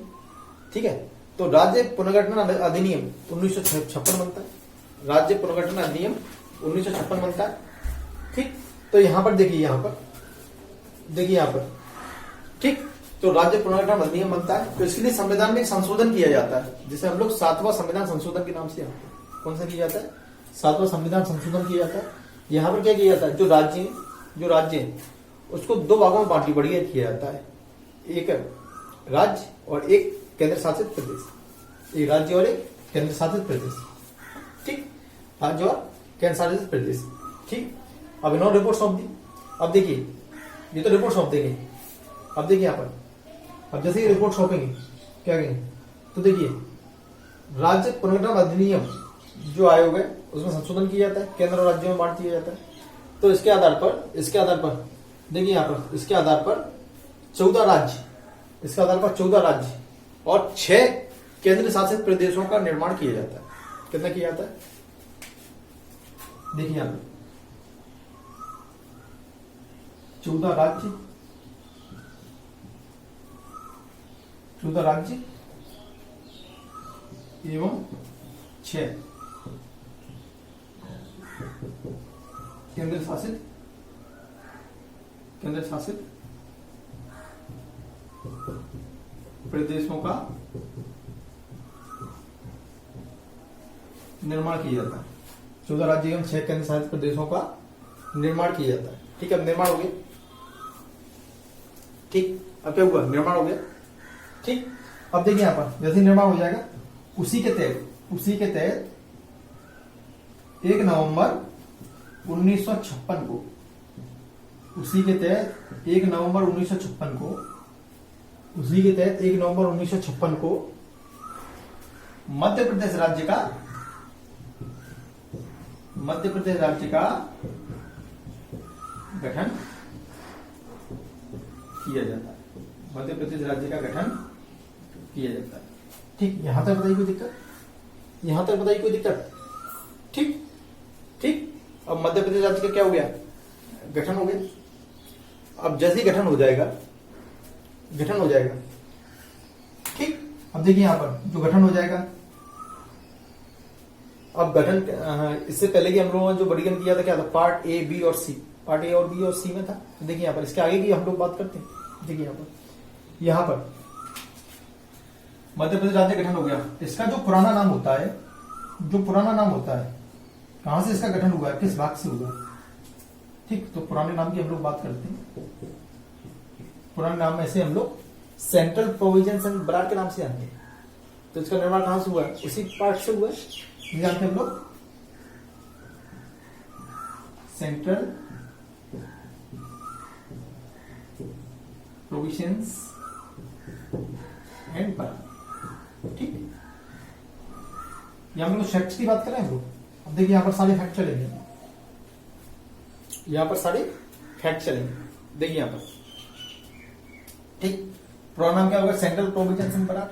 ठीक है, तो राज्य पुनर्गठन अधिनियम 1956 बनता है। राज्य पुनर्गठन अधिनियम 1956 बनता है। ठीक, तो यहां पर देखिए ठीक, तो राज्य पुनर्गठन अधिनियम बनता है, तो इसके लिए संविधान में संशोधन किया जाता है, जिसे हम लोग 7वां संविधान संशोधन के नाम से जानते हैं। कौन सा किया जाता है? 7वां संविधान संशोधन किया जाता है। यहाँ पर क्या किया जाता है? जो राज्य है उसको 2 भागों में बढ़िया किया जाता है, एक राज्य और एक केंद्र शासित प्रदेश। एक राज्य और एक केंद्र शासित प्रदेश। ठीक, राज्य और केंद्र शासित प्रदेश। ठीक, अब इन्होंने रिपोर्ट सौंप दी। अब देखिए ये तो रिपोर्ट सौंप देंगे। अब देखिए यहाँ पर, अब जैसे ये रिपोर्ट सौंपेंगे क्या कहेंगे? तो देखिए राज्य पुनर्गठन अधिनियम जो आयोग है उसमें संशोधन किया जाता है, केंद्र और राज्यों में बांट दिया जाता है। तो इसके आधार पर देखिए यहाँ पर इसके आधार पर 14 राज्य और 6 केंद्र शासित प्रदेशों का निर्माण किया जाता है। कितना किया जाता है? देखिए यहाँ पर 14 राज्य एवं 6 केंद्र शासित प्रदेशों का निर्माण किया जाता है। 14 राज्य एवं 6 केंद्र शासित प्रदेशों का निर्माण किया जाता है। ठीक है, अब निर्माण हो गया। ठीक, अब क्या हुआ, निर्माण हो गया। ठीक, अब देखिए यहां पर जैसे निर्माण हो जाएगा, उसी के तहत 1 नवंबर 1956 को, उसी के तहत 1 नवंबर 1956 को मध्य प्रदेश राज्य का गठन किया जाता है। मध्य प्रदेश राज्य का गठन किया जाता है। ठीक, यहां तक बताइए कोई दिक्कत? ठीक, अब मध्य प्रदेश राज्य का क्या हो गया, गठन हो गया। अब जैसे ही गठन हो जाएगा, ठीक। अब देखिए यहां पर जो गठन हो जाएगा, अब गठन इससे पहले कि हम लोगों ने जो वर्गीकरण किया था, क्या था, पार्ट ए, बी और सी। पार्ट ए और बी और सी में था। तो देखिए यहां पर इसके आगे की हम लोग बात करते हैं। देखिए यहां पर मध्य प्रदेश राज्य गठन हो गया। इसका जो पुराना नाम होता है, कहां से इसका गठन हुआ है, किस भाग से हुआ। ठीक, तो पुराने नाम की हम लोग बात करते हैं। पुराने नाम में से हम लोग सेंट्रल प्रोविजंस एंड बरार के नाम से जानते हैं। तो इसका निर्माण कहां से हुआ है, उसी पार्ट से हुआ है, जानते हैं हम लोग, सेंट्रल प्रोविजंस एंड बरार। ठीक, यहां हम लोग फैक्ट्स की बात कर रहे हैं हम लोग। अब देखिए यहां पर सारे फैक्ट चलेंगे, देखिए यहां पर। ठीक, पुराना नाम क्या होगा, सेंट्रल प्रोविजंस एंड बरार।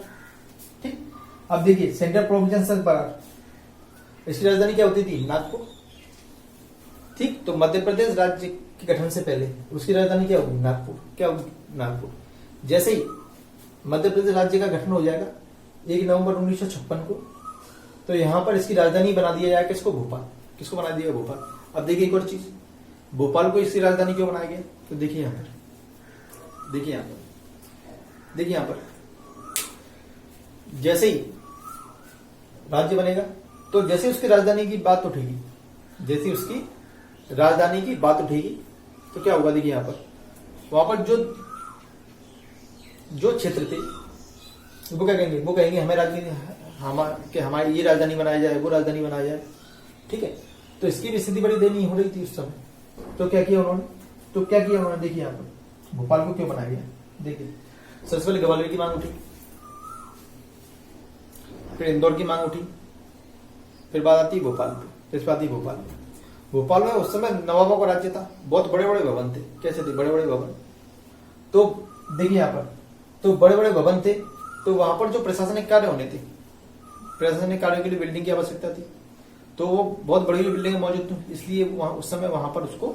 ठीक, अब देखिए सेंट्रल प्रोविजंस एंड बरार, इसकी राजधानी क्या होती थी, नागपुर। ठीक, तो मध्य प्रदेश राज्य के गठन से पहले उसकी राजधानी क्या होगी, नागपुर। जैसे ही मध्य प्रदेश राज्य का गठन हो जाएगा 1 नवंबर 1956 को, तो यहां पर इसकी राजधानी बना दिया जाएगा किसको, भोपाल। किसको बना दिया, भोपाल। अब देखिए एक और चीज, भोपाल को इसकी राजधानी क्यों बनाया गया, तो देखिए यहां पर जैसे ही राज्य बनेगा, तो जैसे उसकी राजधानी की बात उठेगी, तो क्या होगा, देखिए यहां पर वहां पर जो क्षेत्र थे वो क्या कहेंगे, हमारी ये राजधानी बनाया जाए, वो राजधानी बनाया जाए। ठीक है, तो इसकी भी स्थिति बड़ी दयनीय हो रही थी उस समय। तो क्या किया उन्होंने, देखिए यहां पर भोपाल को क्यों बनाया गया। देखिए सबसे पहले ग्वालियर की मांग उठी, फिर इंदौर की मांग उठी, फिर बात आती है भोपाल। भोपाल में उस समय नवाबों का राज्य था, बहुत बड़े बड़े भवन थे। कैसे थे, बड़े बड़े भवन। तो देखिए यहाँ पर, तो बड़े बड़े भवन थे, तो वहां पर जो प्रशासनिक कार्य होने थे, प्रशासनिक कार्यों के लिए बिल्डिंग की आवश्यकता थी, तो वो बहुत बड़ी बिल्डिंग मौजूद थी, इसलिए उस समय वहां पर उसको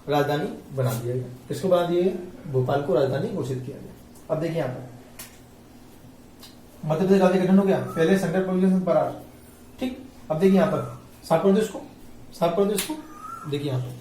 राजधानी बना दिया गया। किसको बना दिया गया, भोपाल को राजधानी घोषित किया गया। अब देखिए यहाँ पर मध्य प्रदेश राज्य गठन हो गया, पहले सेंट्रल प्रोविजंस बरार। ठीक, अब देखिए यहाँ पर सात प्रदेश को देखिए यहाँ पर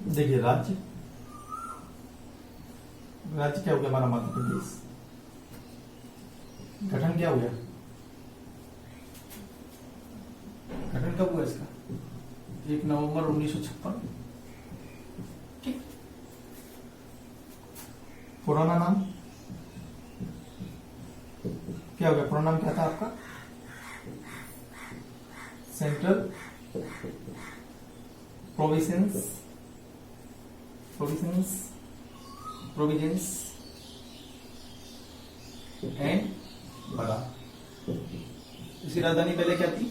देखिए राज्य क्या हो गया हमारा मध्य प्रदेश। गठन क्या हो गया, गठन कब हुआ इसका, 1 नवंबर 1956। ठीक, पुराना नाम क्या हो गया, पुराना नाम क्या था आपका, सेंट्रल प्रोविजंस एंड बरार। इसकी राजधानी पहले क्या थी,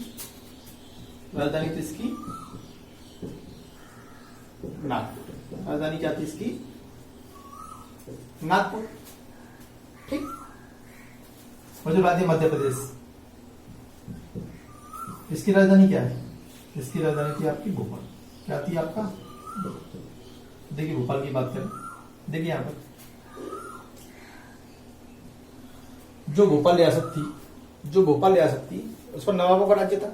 राजधानी थी इसकी नागपुर। राजधानी क्या थी इसकी, नागपुर। ठीक। और जो बात है मध्य प्रदेश, इसकी राजधानी क्या है? इसकी राजधानी थी आपकी भोपाल। क्या थी आपका? देखिए भोपाल की बात करें, देखिए यहां पर जो भोपाल रियासत थी, जो भोपाल रियासत थी उस पर नवाबों का राज्य था।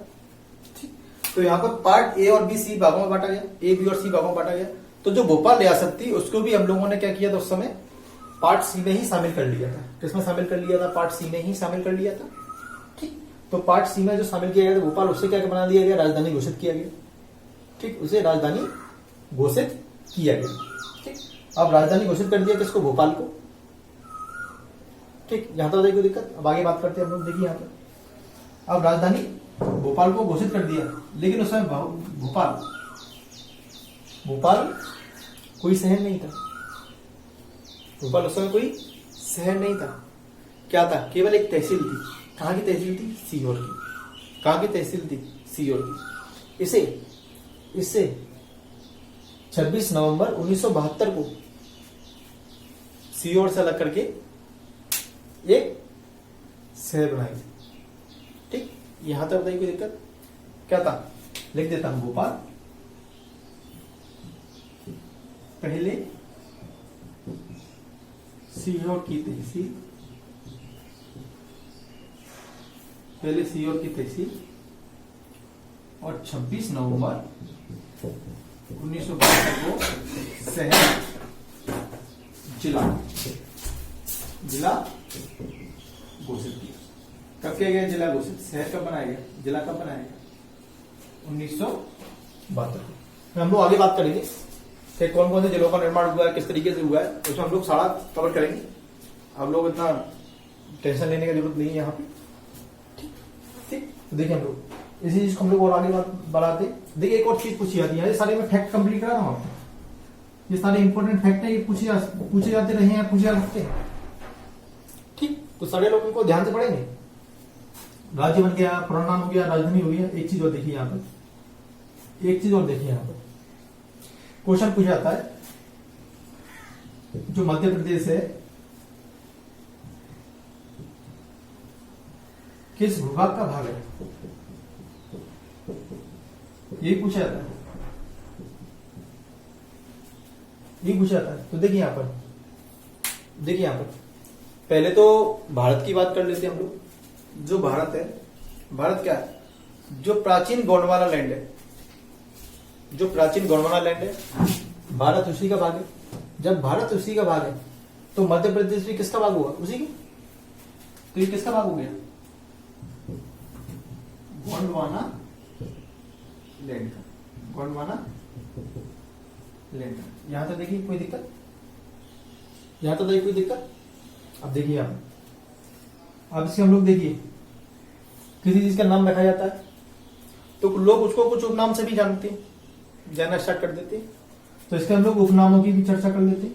ठीक, तो यहाँ पर पार्ट ए और बी सी भागों में बांटा गया, ए बी और सी भागों में बांटा गया। तो जो भोपाल रियासत थी उसको भी हम लोगों ने क्या किया था, उस समय पार्ट सी में ही शामिल कर लिया था। किसमें शामिल कर लिया था? पार्ट सी में ही शामिल कर लिया था। ठीक, तो पार्ट सी में जो शामिल किया गया था भोपाल, उससे क्या बना दिया गया? राजधानी घोषित किया गया। ठीक, उसे राजधानी घोषित किया गया। ठीक, अब राजधानी घोषित कर दिया किसको? भोपाल को। ठीक, यहां तक कोई दिक्कत? अब आगे बात करते हैं हम लोग। देखिए यहां पर अब राजधानी भोपाल को घोषित कर दिया, लेकिन उसमें भोपाल कोई शहर नहीं था। भोपाल उस समय कोई शहर नहीं था। क्या था? केवल एक तहसील थी। कहां की तहसील थी? सीहोर की। कहां की तहसील थी? सीहोर की। इसे 26 नवंबर 1972 को सीहोर से अलग करके एक शहर बनाई। ठीक, यहां तक बताइए कोई दिक्कत? क्या था? लिख देता हूं, भोपाल पहले सीहोर की तहसील, पहले सीहोर की तहसील और 26 नवंबर 1972 को शहर जिला घोषित किया। कब किया गया जिला घोषित? शहर कब बनाया गया? जिला कब बनाया गया? 1972 को। हम लोग आगे बात करेंगे कि कौन कौन से जिलों का निर्माण हुआ है, किस तरीके से हुआ है, उसमें हम लोग सारा कवर करेंगे। हम लोग इतना टेंशन लेने की जरूरत नहीं है यहाँ पे। ठीक, तो देखिए हम लोग इसी चीज को हम लोग और आगे बढ़ाते। देखिए एक और चीज पूछी जाती है, ये सारे में फैक्ट कंप्लीट करा रहा हूं आपको। ये सारे इंपॉर्टेंट फैक्ट है, ये पूछे जाते रहे हैं, पूछे जा सकते हैं। ठीक, तो सारे लोग इनको ध्यान से पढ़ेंगे। राज्य बन गया, पुराना नाम हो गया, राजधानी हो गया। एक चीज और देखिए यहाँ पर, एक चीज और देखिए यहाँ पर क्वेश्चन पूछा जाता है, जो मध्य प्रदेश है किस भूभाग का भाग है? ये पूछा जाता है, ये पूछा जाता है। तो देखिए यहां पर, देखिए यहां पर पहले तो भारत की बात कर लेते हैं हम लोग। जो भारत है, भारत क्या है? जो प्राचीन गोंडवाना लैंड है, जो प्राचीन गोंडवाना लैंड है, भारत उसी का भाग है। जब भारत उसी का भाग है तो मध्य प्रदेश भी किसका भाग हुआ? उसी की। तो ये किसका भाग हो गया? गोंडवाना लैंड का, गोंडवाना लैंड का। यहां तक देखिए कोई दिक्कत? यहां तक देखिए कोई दिक्कत? अब देखिए अब इसके हम लोग देखिए किसी चीज का नाम रखा जाता है तो लोग उसको कुछ उपनाम से भी जानते हैं, जानना स्टार्ट कर देते हैं। तो इसके हम लोग उपनामों की भी चर्चा कर लेते हैं।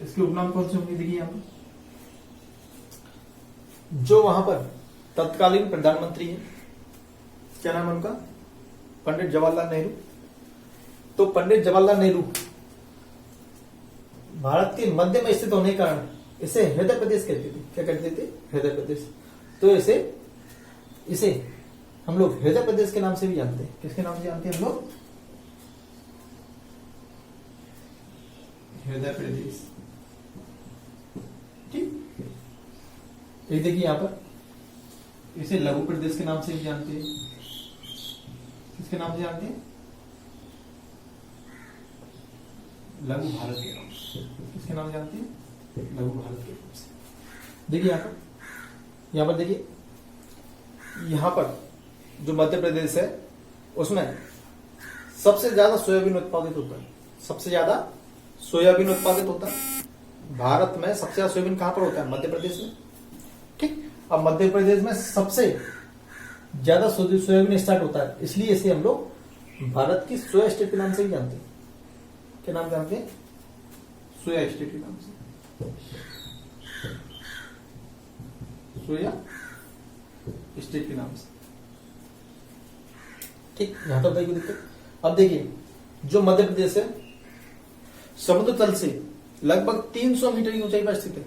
इसके उपनाम कौन से होंगे? देखिए यहां पर जो वहां पर तत्कालीन प्रधानमंत्री है, क्या नाम है उनका? पंडित जवाहरलाल नेहरू। तो पंडित जवाहरलाल नेहरू भारत के मध्य में स्थित होने के कारण इसे हृदय प्रदेश कहते थे। क्या कहते थे? हृदय प्रदेश। तो इसे हम लोग हृदय प्रदेश के नाम से भी जानते हैं। किसके नाम से जानते हैं हम लोग? हृदय प्रदेश। ठीक, ये देखिए यहां पर इसे लघु प्रदेश के नाम से भी जानते हैं। किसके नाम से जानते हैं? लघु भारत के नाम से। किसके नाम से जानते हैं? लघु भारत के नाम से। देखिए यहां पर देखिए, यहां पर जो मध्य प्रदेश है उसमें सबसे ज्यादा सोयाबीन उत्पादित होता है। सबसे ज्यादा सोयाबीन उत्पादित होता है भारत में। सबसे ज्यादा सोयाबीन कहां पर होता है? मध्य प्रदेश में। ठीक, अब मध्य प्रदेश में सबसे ज्यादा सोयाबीन स्टार्ट होता है, इसलिए इसे हम लोग भारत की सोया स्टेट के नाम से भी जानते हैं। क्या नाम जानते हैं? सोया स्टेट के नाम से। सोया स्टेट के नाम से। ठीक, यहां तक कोई दिक्कत? अब देखिए जो मध्य प्रदेश है समुद्र तल से लगभग 300 मीटर की ऊंचाई पर स्थित है।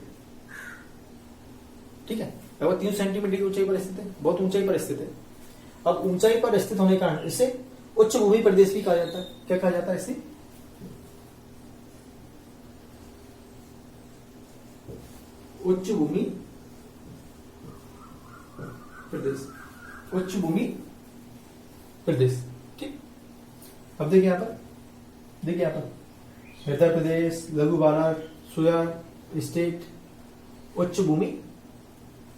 ठीक है, लगभग 300 सेंटीमीटर की ऊंचाई पर स्थित है, बहुत ऊंचाई पर स्थित है। अब ऊंचाई पर स्थित होने के कारण इसे उच्च भूमि प्रदेश भी कहा जाता है। क्या कहा जाता है इसे? उच्च भूमि प्रदेश, उच्च भूमि प्रदेश। ठीक, अब देखिए यहां पर, देखिए यहां पर मध्य प्रदेश, लघु बारार, सुयर स्टेट, उच्च भूमि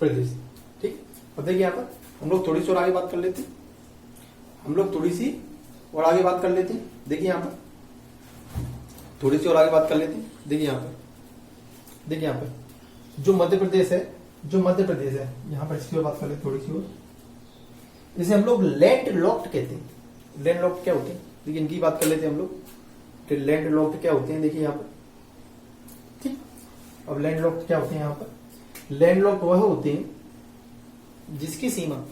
प्रदेश। ठीक, अब देखिए यहां पर हम लोग थोड़ी सी और आगे बात कर लेते हैं, हम लोग थोड़ी सी और आगे बात कर लेते हैं। देखिए यहां पर थोड़ी सी और आगे बात कर लेते हैं। देखिए यहां पर, देखिए यहां पर जो मध्य प्रदेश है, जो मध्य प्रदेश है, यहां पर इसकी और बात कर लेते थोड़ी सी और। इसे हम लोग लैंड लॉक्ड कहते हैं। लैंड लॉक्ड क्या होते हैं? देखिए इनकी बात कर लेते हैं हम लोग कि लैंड लॉक्ड क्या होते हैं। देखिए यहां पर, ठीक, अब लैंड लॉक्ड क्या होते हैं? यहां पर लैंड लॉक्ड वह होते हैं जिसकी सीमा,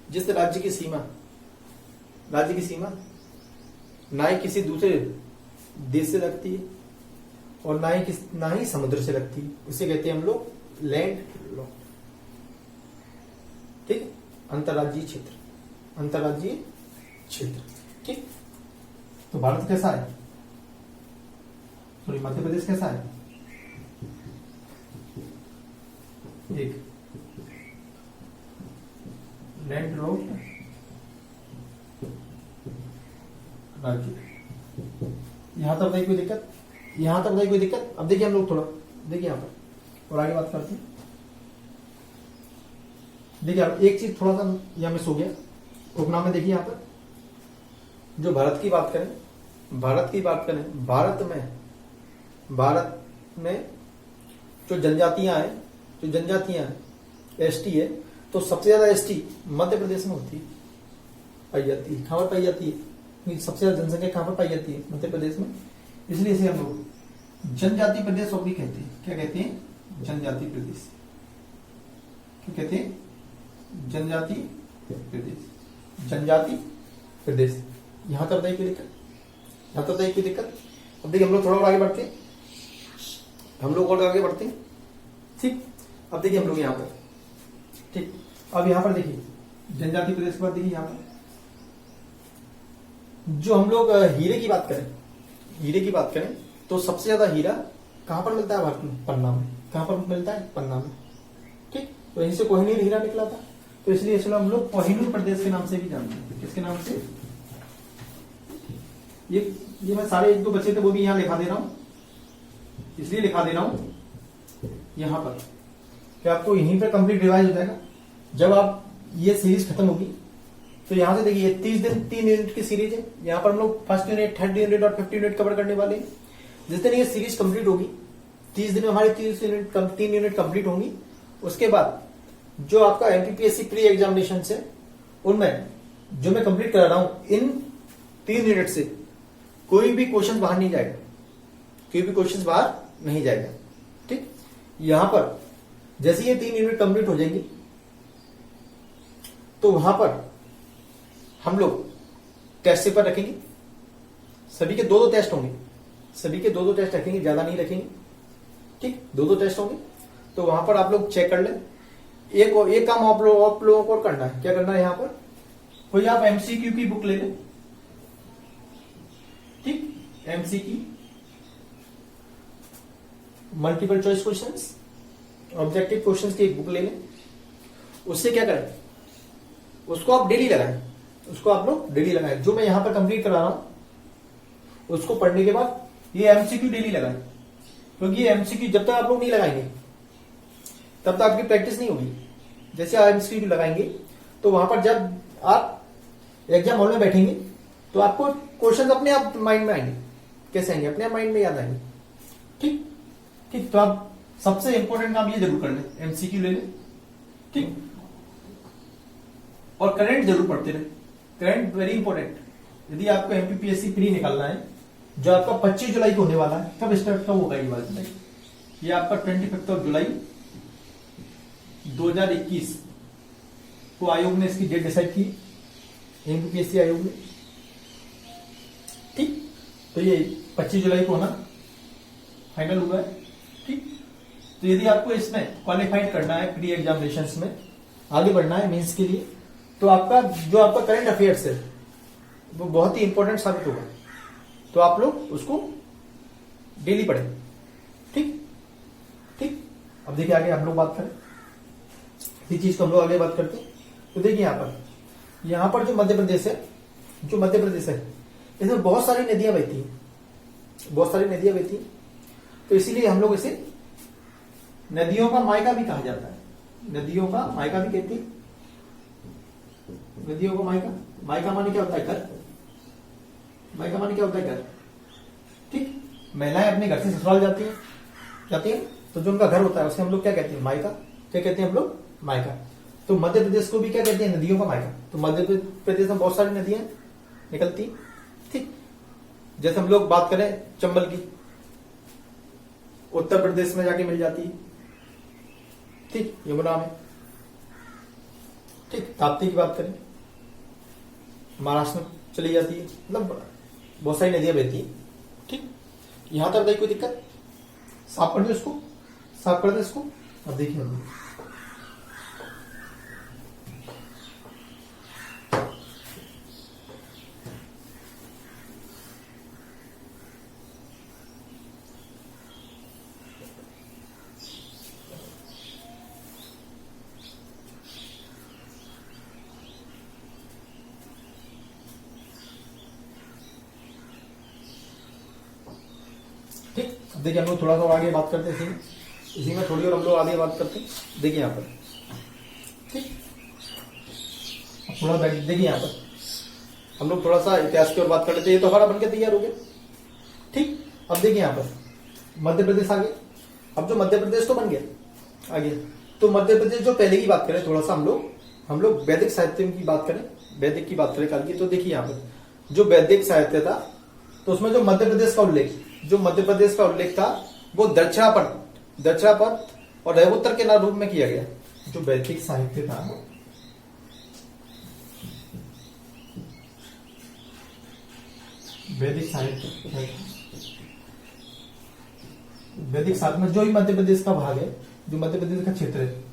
जिस राज्य की सीमा, राज्य की सीमा ना ही किसी दूसरे देश से लगती है और ना ही समुद्र से लगती है, उसे कहते हैं हम लोग लैंड लॉक्ड। ठीक, अंतर्राज्यीय क्षेत्र, अंतर्राज्यीय क्षेत्र। ठीक, तो भारत कैसा है? सॉरी, मध्य प्रदेश कैसा है? एक लैंड लॉक्ड राज्य। यहां तक बताइए कोई दिक्कत? यहां तक बताइए कोई दिक्कत? अब देखिए हम लोग थोड़ा, देखिए यहां पर और आगे बात करते हैं। देखिए आप एक चीज थोड़ा सा यहां मिस हो गया उपनाम में। देखिए यहां पर जो भारत की बात करें, भारत की बात करें, भारत में जो जनजातियां हैं, जो जनजातियां हैं, एसटी है, तो सबसे ज्यादा एसटी मध्य प्रदेश में होती है, पाई जाती है। कहां पर पाई जाती है? सबसे ज्यादा जनसंख्या कहां पर पाई जाती है? मध्य प्रदेश में। इसलिए इसे हम लोग जनजाति प्रदेश और भी कहते हैं। क्या कहते हैं? जनजाति प्रदेश। क्या कहते हैं? जनजाति प्रदेश, जनजाति प्रदेश। यहां तक बताइए कोई दिक्कत? यहां तक बताइए कोई दिक्कत? अब देखिए हम लोग थोड़ा और आगे बढ़ते हैं, हम लोग और आगे बढ़ते हैं। ठीक, अब देखिए हम लोग यहां पर, ठीक, अब यहां पर देखिए जनजाति प्रदेश के बाद देखिए यहां पर जो हम लोग हीरे की बात करें, हीरे की बात करें तो सबसे ज्यादा हीरा कहां पर मिलता है? भारत में पन्ना में। कहां पर मिलता है? पन्ना में। ठीक, तो यहीं से कोहिनूर हीरा निकला था, तो इसलिए इसे हम लोग कोहिनूर प्रदेश के नाम से भी जानते हैं। किसके नाम से? ये मैं सारे एक दो बच्चे थे वो भी यहां लिखा दे रहा हूं, इसलिए लिखा दे रहा हूं यहां पर कि आपको यहीं पर कंप्लीट रिवाइज हो जाएगा। जब आप ये सीरीज खत्म होगी तो यहां से देखिए 30 दिन 3 यूनिट की सीरीज है। यहां पर हम लोग फर्स्ट यूनिट, थर्ड यूनिट और 50 यूनिट कवर करने वाले हैं। जिस दिन ये सीरीज कंप्लीट होगी, 30 दिन में हमारी 3 यूनिट कंप्लीट होंगी। उसके बाद जो आपका एमपीपीएससी प्री एग्जामिनेशन है उनमें जो मैं कंप्लीट करा रहा हूं, इन 3 यूनिट से कोई भी क्वेश्चन बाहर नहीं जाएगा, कोई भी क्वेश्चन बाहर नहीं जाएगा। ठीक, यहां पर जैसे ये 3 यूनिट कंप्लीट हो जाएंगी तो वहां पर हम लोग टेस्ट पेपर रखेंगे। सभी के 2-2 टेस्ट होंगे, सभी के 2-2 टेस्ट रखेंगे, ज्यादा नहीं रखेंगे। ठीक, 2-2 टेस्ट होंगे, तो वहां पर आप लोग चेक कर लें। एक काम आप लोगों को करना है। क्या करना है? यहां पर कोई आप एमसीक्यू की बुक ले लें। ठीक, MCQ, multiple choice questions, objective questions की एक बुक ले लें। उससे क्या करें? उसको आप डेली लगाएं, उसको आप लोग डेली लगाएं। जो मैं यहां पर कंप्लीट करा रहा हूं उसको पढ़ने के बाद ये एमसीक्यू डेली लगाएं, क्योंकि ये एमसीक्यू जब तक आप लोग नहीं लगाएंगे तब तक आपकी प्रैक्टिस नहीं होगी। जैसे आप एमसीक्यू लगाएंगे तो वहां पर जब आप एग्जाम हॉल में बैठेंगे तो आपको क्वेश्चन अपने आप माइंड में आएंगे। कैसे आएंगे? अपने आप माइंड में याद आएंगे। ठीक ठीक, तो आप सबसे इंपॉर्टेंट काम ये जरूर कर लें, एमसीक्यू ले लें। ठीक, और करंट जरूर पढ़ते रहे। Current very important. यदि आपको एमपीपीएससी प्री निकालना है जो आपका 25 जुलाई को होने वाला है, कब स्टार्ट कब होगा ये बात बताइए? ये आपका 25 जुलाई 2021 को आयोग ने इसकी डेट डिसाइड की, एमपीपीएससी आयोग ने। ठीक, तो ये 25 जुलाई को होना फाइनल हुआ है। ठीक, तो यदि आपको इसमें क्वालिफाइड करना है प्री एग्जामिनेशंस में, आगे बढ़ना है मेंस के लिए, तो आपका जो आपका करंट अफेयर्स है वो बहुत ही इंपॉर्टेंट साबित होगा। तो आप लोग उसको डेली पढ़ें। ठीक ठीक, अब देखिए आगे हम लोग बात करें इसी चीज को, हम लोग आगे बात करते हैं। तो देखिए यहाँ पर जो मध्य प्रदेश है, इसमें बहुत सारी नदियां बहती हैं, बहुत सारी नदियां बहती हैं। तो इसीलिए हम लोग इसे नदियों का मायका भी कहा जाता है, नदियों का मायका भी कहते हैं। नदियों का मायका, मायका माने क्या होता है? घर। मायका माने क्या होता है? घर। ठीक, महिलाएं अपने घर से ससुराल जाती हैं, तो जो उनका घर होता है उसे हम लोग क्या कहते हैं? मायका। क्या कहते हैं हम लोग? मायका। तो मध्य प्रदेश को भी क्या कहते हैं? नदियों का मायका। तो मध्य प्रदेश में बहुत सारी नदियां निकलती। ठीक, जैसे हम लोग बात करें चंबल की, उत्तर प्रदेश में जाके मिल जाती है। ठीक, यमुना में। ठीक, ताप्ती की बात करें महाराष्ट्र में चली जाती है। मतलब बहुत सारी नदियां बहती है। ठीक, यहां तक कोई दिक्कत? साफ कर दो इसको, साफ कर दो इसको। अब देखिए ठीक, अब देखिए हम लोग थोड़ा सा आगे बात करते हैं इसी में थोड़ी और हम लोग आगे बात करते हैं। देखिए यहाँ पर, ठीक, थोड़ा देखिए यहाँ पर हम लोग थोड़ा सा इतिहास की ओर बात कर लेते हैं। ये तो हमारा बनकर तैयार हो गया। ठीक, अब देखिए यहाँ पर मध्य प्रदेश आ गया। अब जो मध्य प्रदेश तो बन गया आगे, तो मध्य प्रदेश जो पहले की बात करें, थोड़ा सा हम लोग वैदिक साहित्य की बात करें, वैदिक की बात करें काल की, तो देखिए यहाँ पर जो वैदिक साहित्य था, तो उसमें जो मध्य प्रदेश का उल्लेख था वो दक्षिणापथ और रेवोत्तर के नाम रूप में किया गया। जो वैदिक साहित्य था, वैदिक साहित्य में जो ही मध्य प्रदेश का भाग है, जो मध्य प्रदेश का क्षेत्र है,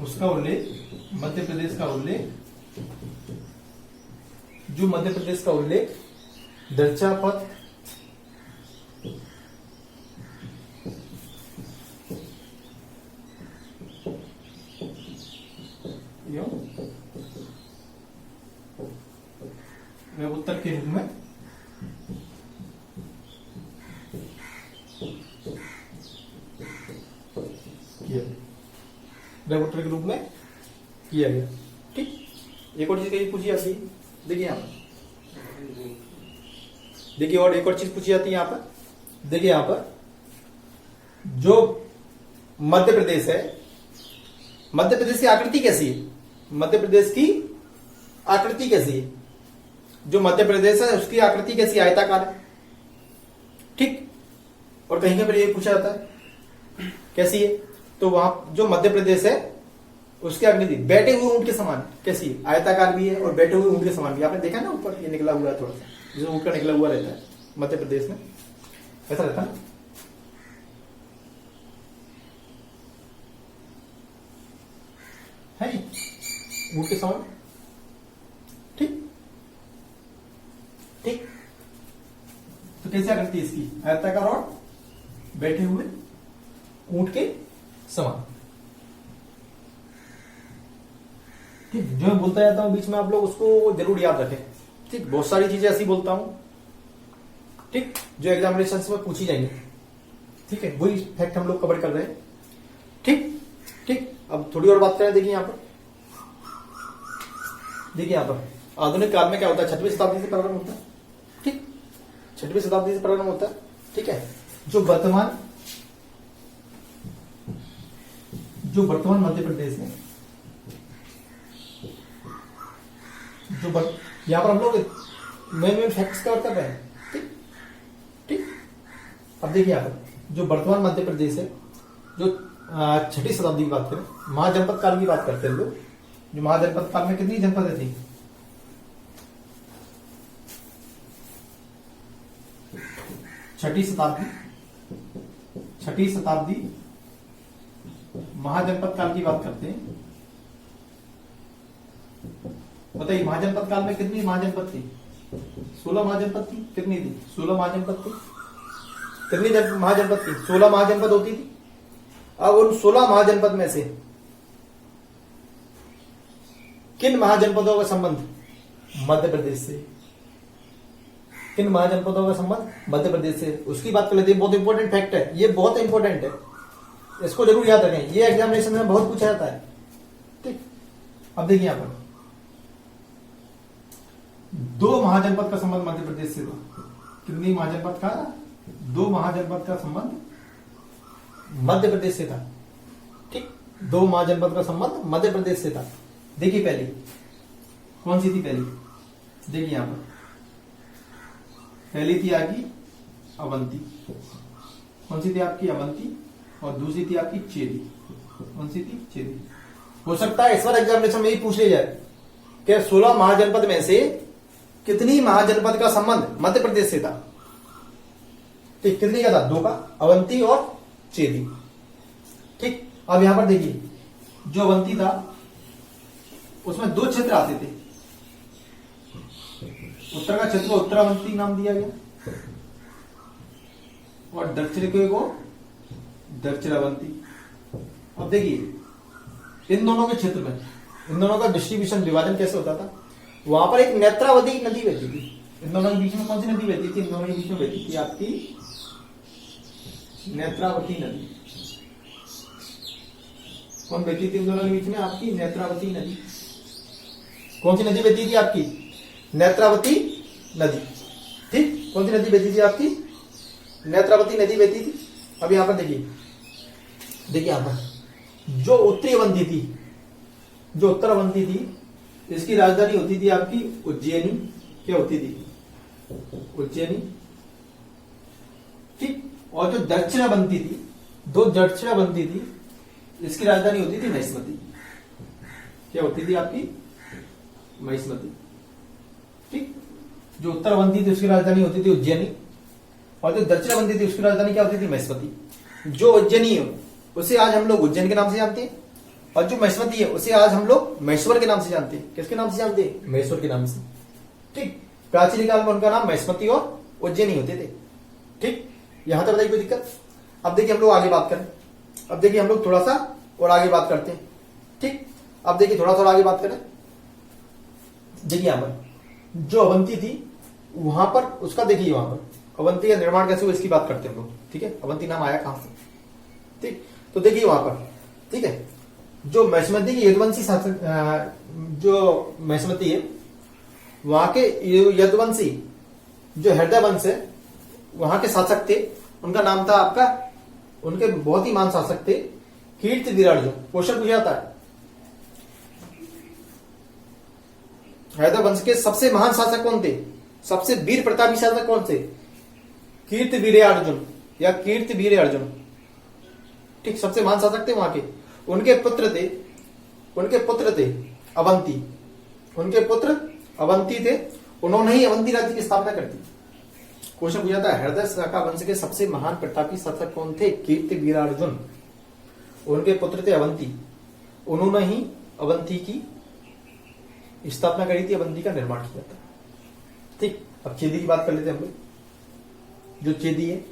उसका उल्लेख, मध्य प्रदेश का उल्लेख दक्षिणापथ उत्तर के रूप में उत्तर के रूप में किया गया। ठीक, एक और चीज कहीं पूछी जाती है। देखिए यहाँ पर, देखिए और एक और चीज पूछी जाती है यहाँ पर। देखिए यहाँ पर जो मध्य प्रदेश है, मध्य प्रदेश की आकृति कैसी है? मध्य प्रदेश की आकृति कैसी है? जो मध्य प्रदेश है उसकी आकृति कैसी? आयताकार है। ठीक, और कहीं पर ये पूछा जाता है कैसी है, तो वहां जो मध्य प्रदेश है उसकी आकृति बैठे हुए ऊंट के समान कैसी है? आयताकार भी है और बैठे हुए ऊंट के समान भी। आपने देखा ना ऊपर ये निकला हुआ है, थोड़ा सा जैसे ऊंट का निकला हुआ रहता है मध्य प्रदेश में, ऐसा रहता है। है ऊंट के समान। ठीक ठीक, तो कैसे आकृति इसकी? आयताकार और बैठे हुए ऊंट के समान। ठीक, जो मैं बोलता जाता हूं बीच में, आप लोग उसको जरूर याद रखें। ठीक, बहुत सारी चीजें ऐसी बोलता हूं, ठीक, जो एग्जामिनेशन में पूछी जाएंगी। ठीक है, वही फैक्ट हम लोग कवर कर रहे हैं। ठीक ठीक, अब थोड़ी और बात करें। देखिए यहाँ पर, देखिए यहाँ पर आधुनिक काल में क्या होता है? 6वीं शताब्दी से प्रारंभ होता है। ठीक, 6वीं शताब्दी से प्रारंभ होता है। ठीक है, जो वर्तमान मध्य प्रदेश है, जो यहां पर हम लोग मेन फैक्ट्स कवर कर रहे हैं। ठीक ठीक, अब देखिए यहां पर जो वर्तमान मध्य प्रदेश है, जो 6वीं शताब्दी की बात करें, महाजनपद काल की बात करते हैं लोग। जो महाजनपद काल में कितनी जनपदें थी? छठी शताब्दी महाजनपद काल की बात करते हैं। बताइए महाजनपद काल में कितनी महाजनपद थी? 16 महाजनपद थी। कितनी थी? 16 महाजनपद थी। कितनी महाजनपद थी? 16 महाजनपद होती थी। अब उन 16 महाजनपद में से किन महाजनपदों का संबंध मध्य प्रदेश से? किन महाजनपदों का संबंध मध्य प्रदेश से? उसकी बात कर लेते हैं। बहुत इंपॉर्टेंट फैक्ट है ये, बहुत इंपॉर्टेंट है, इसको जरूर याद रखें, ये एग्जामिनेशन में बहुत पूछा जाता है। ठीक, अब देखिए यहां पर 2 महाजनपद का संबंध मध्य प्रदेश से था। कितनी महाजनपद का? 2 महाजनपद का संबंध मध्य प्रदेश से था। ठीक, 2 महाजनपद का संबंध मध्य प्रदेश से था। देखिए पहली कौन सी थी? पहली देखिए यहां पर पहली थी आपकी अवंती। कौन सी थी आपकी? अवंती। और दूसरी थी आपकी चेदी। कौन सी थी? चेदी। हो सकता है इस बार एग्जामिनेशन में ही पूछ लिया जाए कि 16 महाजनपद में से कितनी महाजनपद का संबंध मध्य प्रदेश से था। ठीक, कितनी का था? 2 का, अवंती और चेदी। ठीक, अब यहां पर देखिए जो अवंती था उसमें 2 क्षेत्र आते थे। उत्तर का क्षेत्र को उत्तरावंती नाम दिया गया और दक्षिण को दक्षिणावंती। अब देखिए इन दोनों के क्षेत्र में इन दोनों का डिस्ट्रीब्यूशन, विभाजन कैसे होता था? वहां पर एक नेत्रावती नदी बहती थी। इन दोनों के बीच में कौन सी नदी बहती थी? इन दोनों के बीच में बहती थी आपकी नेत्रावती नदी। कौन बहती थी इन दोनों के बीच में? आपकी नेत्रावती नदी। कौन सी नदी बहती थी आपकी? नेत्रावती नदी। ठीक, कौन सी नदी बहती थी आपकी? नेत्रावती नदी बहती थी। अब यहां पर देखिए यहां पर जो उत्तरी अवंती थी, जो उत्तर अवंती थी, इसकी राजधानी होती थी आपकी उज्जैनी। क्या होती थी? उज्जैनी। ठीक, और जो दक्षिण अवंती थी, दक्षिण अवंती थी, इसकी राजधानी होती थी महिष्मती। क्या होती थी आपकी? महिष्मती। ठीक, जो उत्तर अवंती थी उसकी राजधानी होती थी उज्जैनी और जो दक्षिण अवंती थी उसकी राजधानी क्या होती थी? महिष्मती। जो उज्जैनी है उसे आज हम लोग उज्जैन के नाम से जानते हैं और जो महिष्मती है उसे आज हम लोग महेश्वर के नाम से जानते हैं। किसके नाम से जानते हैं? महेश्वर के नाम से। ठीक, प्राचीन काल में उनका नाम महिष्मती और उज्जैनी होते थे। ठीक, यहां तक बताइए कोई दिक्कत? अब देखिए हम लोग आगे बात करें। अब देखिए हम लोग थोड़ा सा और आगे बात करते हैं। ठीक, अब देखिए थोड़ा आगे बात करें। देखिए यहां पर जो अवंती थी वहां पर उसका, देखिए वहां पर अवंती का निर्माण कैसे हुआ इसकी बात करते हैं हम लोग। ठीक है, अवंती नाम आया कहां से? ठीक, तो देखिए वहां पर, ठीक है, जो महिष्मती की यदुवंशी शासक, जो महिष्मती है वहां के यदुवंशी जो हृदय वंश है वहां के शासक थे, उनका नाम था आपका, उनके बहुत ही महान शासक थे कीर्तिवीरार्जुन। क्वेश्चन पूछा जाता है हृदय वंश के सबसे महान शासक कौन थे? सबसे वीर प्रतापी शासक कौन थे? कीर्तिवीरार्जुन या कीर्तिवीरार्जुन। ठीक, सबसे महान शासक थे वहां के। उनके पुत्र थे अवंती। उनके पुत्र अवंती थे, उन्होंने ही अवंती राज्य की स्थापना कर दी। क्वेश्चन पूछा था हृदय शाखा वंश के सबसे महान प्रतापी शासक कौन थे? कीर्तिवीरार्जुन। उनके पुत्र थे अवंती, उन्होंने ही अवंती की स्थापना करी थी, अवंती का निर्माण किया था। ठीक, अब चेदी की बात कर लेते हैं हम लोग। जो चेदी है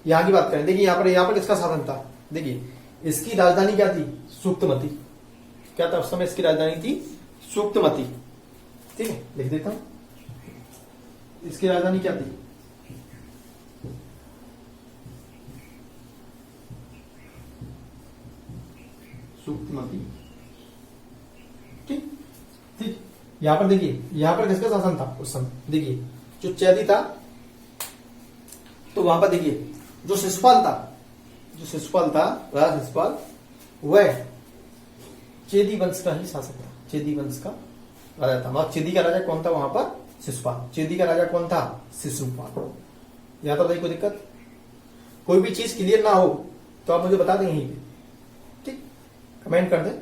यहां की बात करें। देखिए यहां पर किसका शासन था? देखिए इसकी राजधानी क्या थी? सूक्तमती। क्या था उस समय? इसकी राजधानी थी सूक्तमती। ठीक है, लिख देता हूं। इसकी राजधानी क्या थी? सूक्तमती। ठीक ठीक, यहां पर देखिए, यहां पर किसका शासन था उस समय? देखिए जो चैदी था, तो वहां पर देखिए जो शिशुपाल था, राजा शिशुपाल, वह चेदी वंश का ही शासक था। चेदी वंश का राजा था। मतलब चेदी का राजा कौन था वहां पर? शिशुपाल। चेदी का राजा कौन था? शिशुपाल। यहां तक कोई दिक्कत? कोई भी चीज क्लियर ना हो तो आप मुझे बता दें यहीं पे। ठीक, कमेंट कर दें।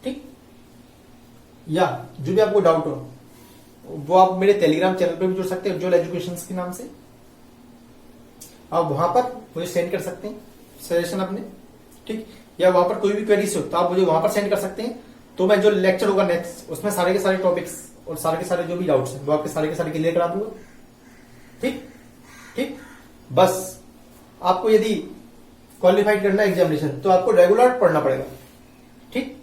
ठीक, या जो भी आपको डाउट हो वो आप मेरे टेलीग्राम चैनल पे भी जुड़ सकते हैं, उज्ज्वल एजुकेशन के नाम से। आप वहां पर मुझे सेंड कर सकते हैं सजेशन अपने, ठीक, या वहां पर कोई भी क्वेरीज हो तो आप मुझे वहां पर सेंड कर सकते हैं। तो मैं जो लेक्चर होगा नेक्स्ट उसमें सारे के सारे टॉपिक्स और सारे के सारे जो भी डाउट्स हैं वो आपके सारे के सारे क्लियर करा दूंगा। ठीक ठीक, बस आपको यदि क्वालिफाइड करना है एग्जामिनेशन तो आपको रेगुलर पढ़ना पड़ेगा। ठीक,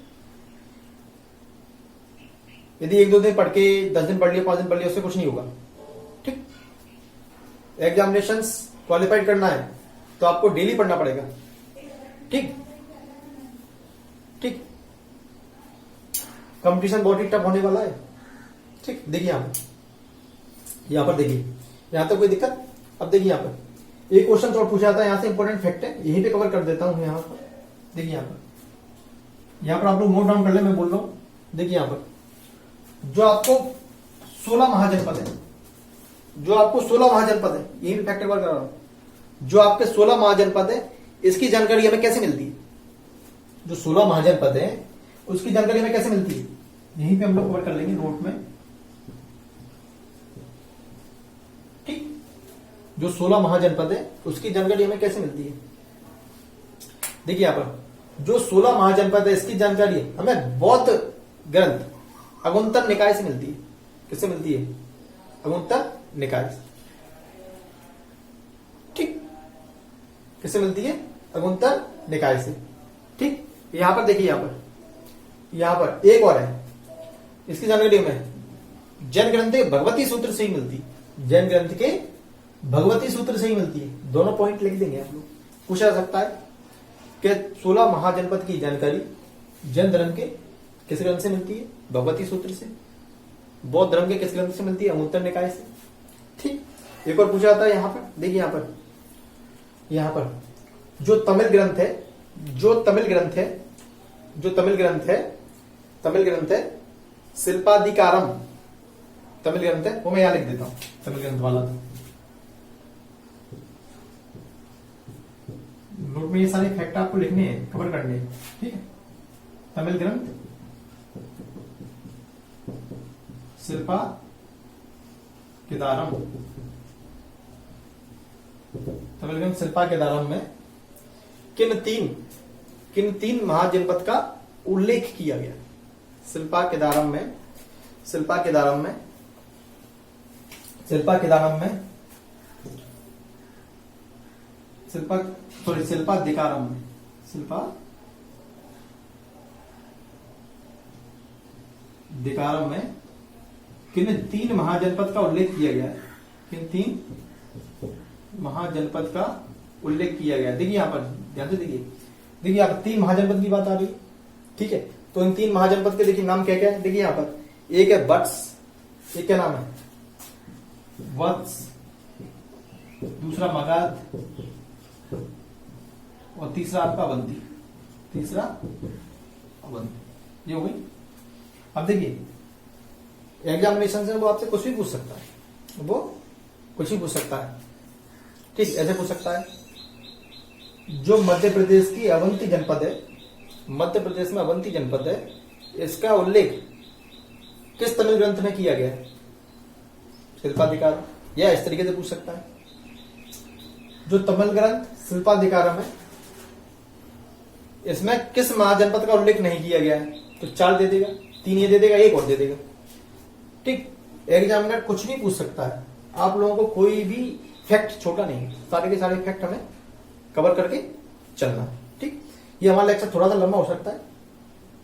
यदि 1-2 दिन पढ़ के 10 दिन पढ़ लिया 5 दिन पढ़ लिया उससे कुछ नहीं होगा। ठीक, एग्जामिनेशन क्वालिफाइड करना है तो आपको डेली पढ़ना पड़ेगा। ठीक ठीक, कंपटीशन बहुत ही टफ होने वाला है। ठीक, देखिए यहां पर देखिए, यहां तक कोई दिक्कत? अब देखिए यहां पर एक क्वेश्चन और पूछा जाता है, यहां से इंपॉर्टेंट फैक्ट है, यहीं पे कवर कर देता हूं। यहां पर देखिए, यहां पर आप लोग नोट डाउन कर ले, मैं बोल रहा हूं। देखिए यहां पर जो आपको 16 महाजनपद है, जो आपको 16 महाजनपद है, यही भी फैक्ट कवर कर रहा हूं। जो आपके 16 महाजनपद है इसकी जानकारी हमें कैसे मिलती है? जो 16 महाजनपद है उसकी जानकारी हमें कैसे मिलती है? यहीं पे हम लोग कवर कर लेंगे नोट में। ठीक, जो 16 महाजनपद है उसकी जानकारी हमें कैसे मिलती है? देखिए यहां पर जो 16 महाजनपद है इसकी जानकारी हमें बौद्ध ग्रंथ अगुंतर निकाय से मिलती है। किससे मिलती है? अगुंतर निकाय से। ठीक, किससे मिलती है? अगुंतर निकाय से। ठीक, यहां पर देखिए, यहां पर एक और है, इसकी जानकारी हमें जैन ग्रंथ के भगवती सूत्र से ही मिलती है। जैन ग्रंथ के भगवती सूत्र से ही मिलती है। दोनों पॉइंट लिख देंगे आप लोग। पूछा जा सकता है कि 16 महाजनपद की जानकारी जैन धर्म के किस ग्रंथ से मिलती है? भगवती सूत्र से। बौद्ध धर्म के किस ग्रंथ से मिलती है? अगुंतर निकाय से। ठीक, एक और पूछा जाता है यहां पर, देखिए यहां पर जो तमिल ग्रंथ है, तमिल ग्रंथ है शिल्पाधिकारम, तमिल ग्रंथ है, वो मैं यहां लिख देता हूं, तमिल ग्रंथ वाला। नोट में ये सारे फैक्ट आपको लिखने हैं, कवर करने हैं। ठीक है, तमिल ग्रंथ शिल्पाधिकारम, तमिल ग्रंथ शिल्पाधिकारम में किन तीन महाजनपद का उल्लेख किया गया? शिल्पाधिकारम में किन 3 महाजनपद का उल्लेख किया गया है? किन 3 महाजनपद का उल्लेख किया गया? देखिए यहां पर ध्यान से देखिए यहां पर 3 महाजनपद की बात आ रही है। ठीक है, तो इन 3 महाजनपद के देखिए नाम क्या क्या है? देखिए यहां पर एक है वत्स, एक क्या नाम है? वत्स, दूसरा मगध और तीसरा आपका अवंती। ये हो गई। अब देखिए एग्जामिनेशन से वो आपसे कुछ भी पूछ सकता है, ठीक, ऐसे पूछ सकता है जो मध्य प्रदेश की अवंती जनपद है, मध्य प्रदेश में अवंती जनपद है, इसका उल्लेख किस तमिल ग्रंथ में किया गया है? शिल्पाधिकार, या इस तरीके से पूछ सकता है जो तमिल ग्रंथ शिल्पाधिकारम है इसमें किस महाजनपद का उल्लेख नहीं किया गया है? तो 4 दे देगा, 3 ये दे देगा, 1 और दे देगा। ठीक, एग्जामिनर कुछ भी पूछ सकता है, आप लोगों को कोई भी फैक्ट छोटा नहीं, सारे के सारे फैक्ट हमें कवर करके चलना। ठीक, ये हमारा लेक्चर थोड़ा सा लंबा हो सकता है।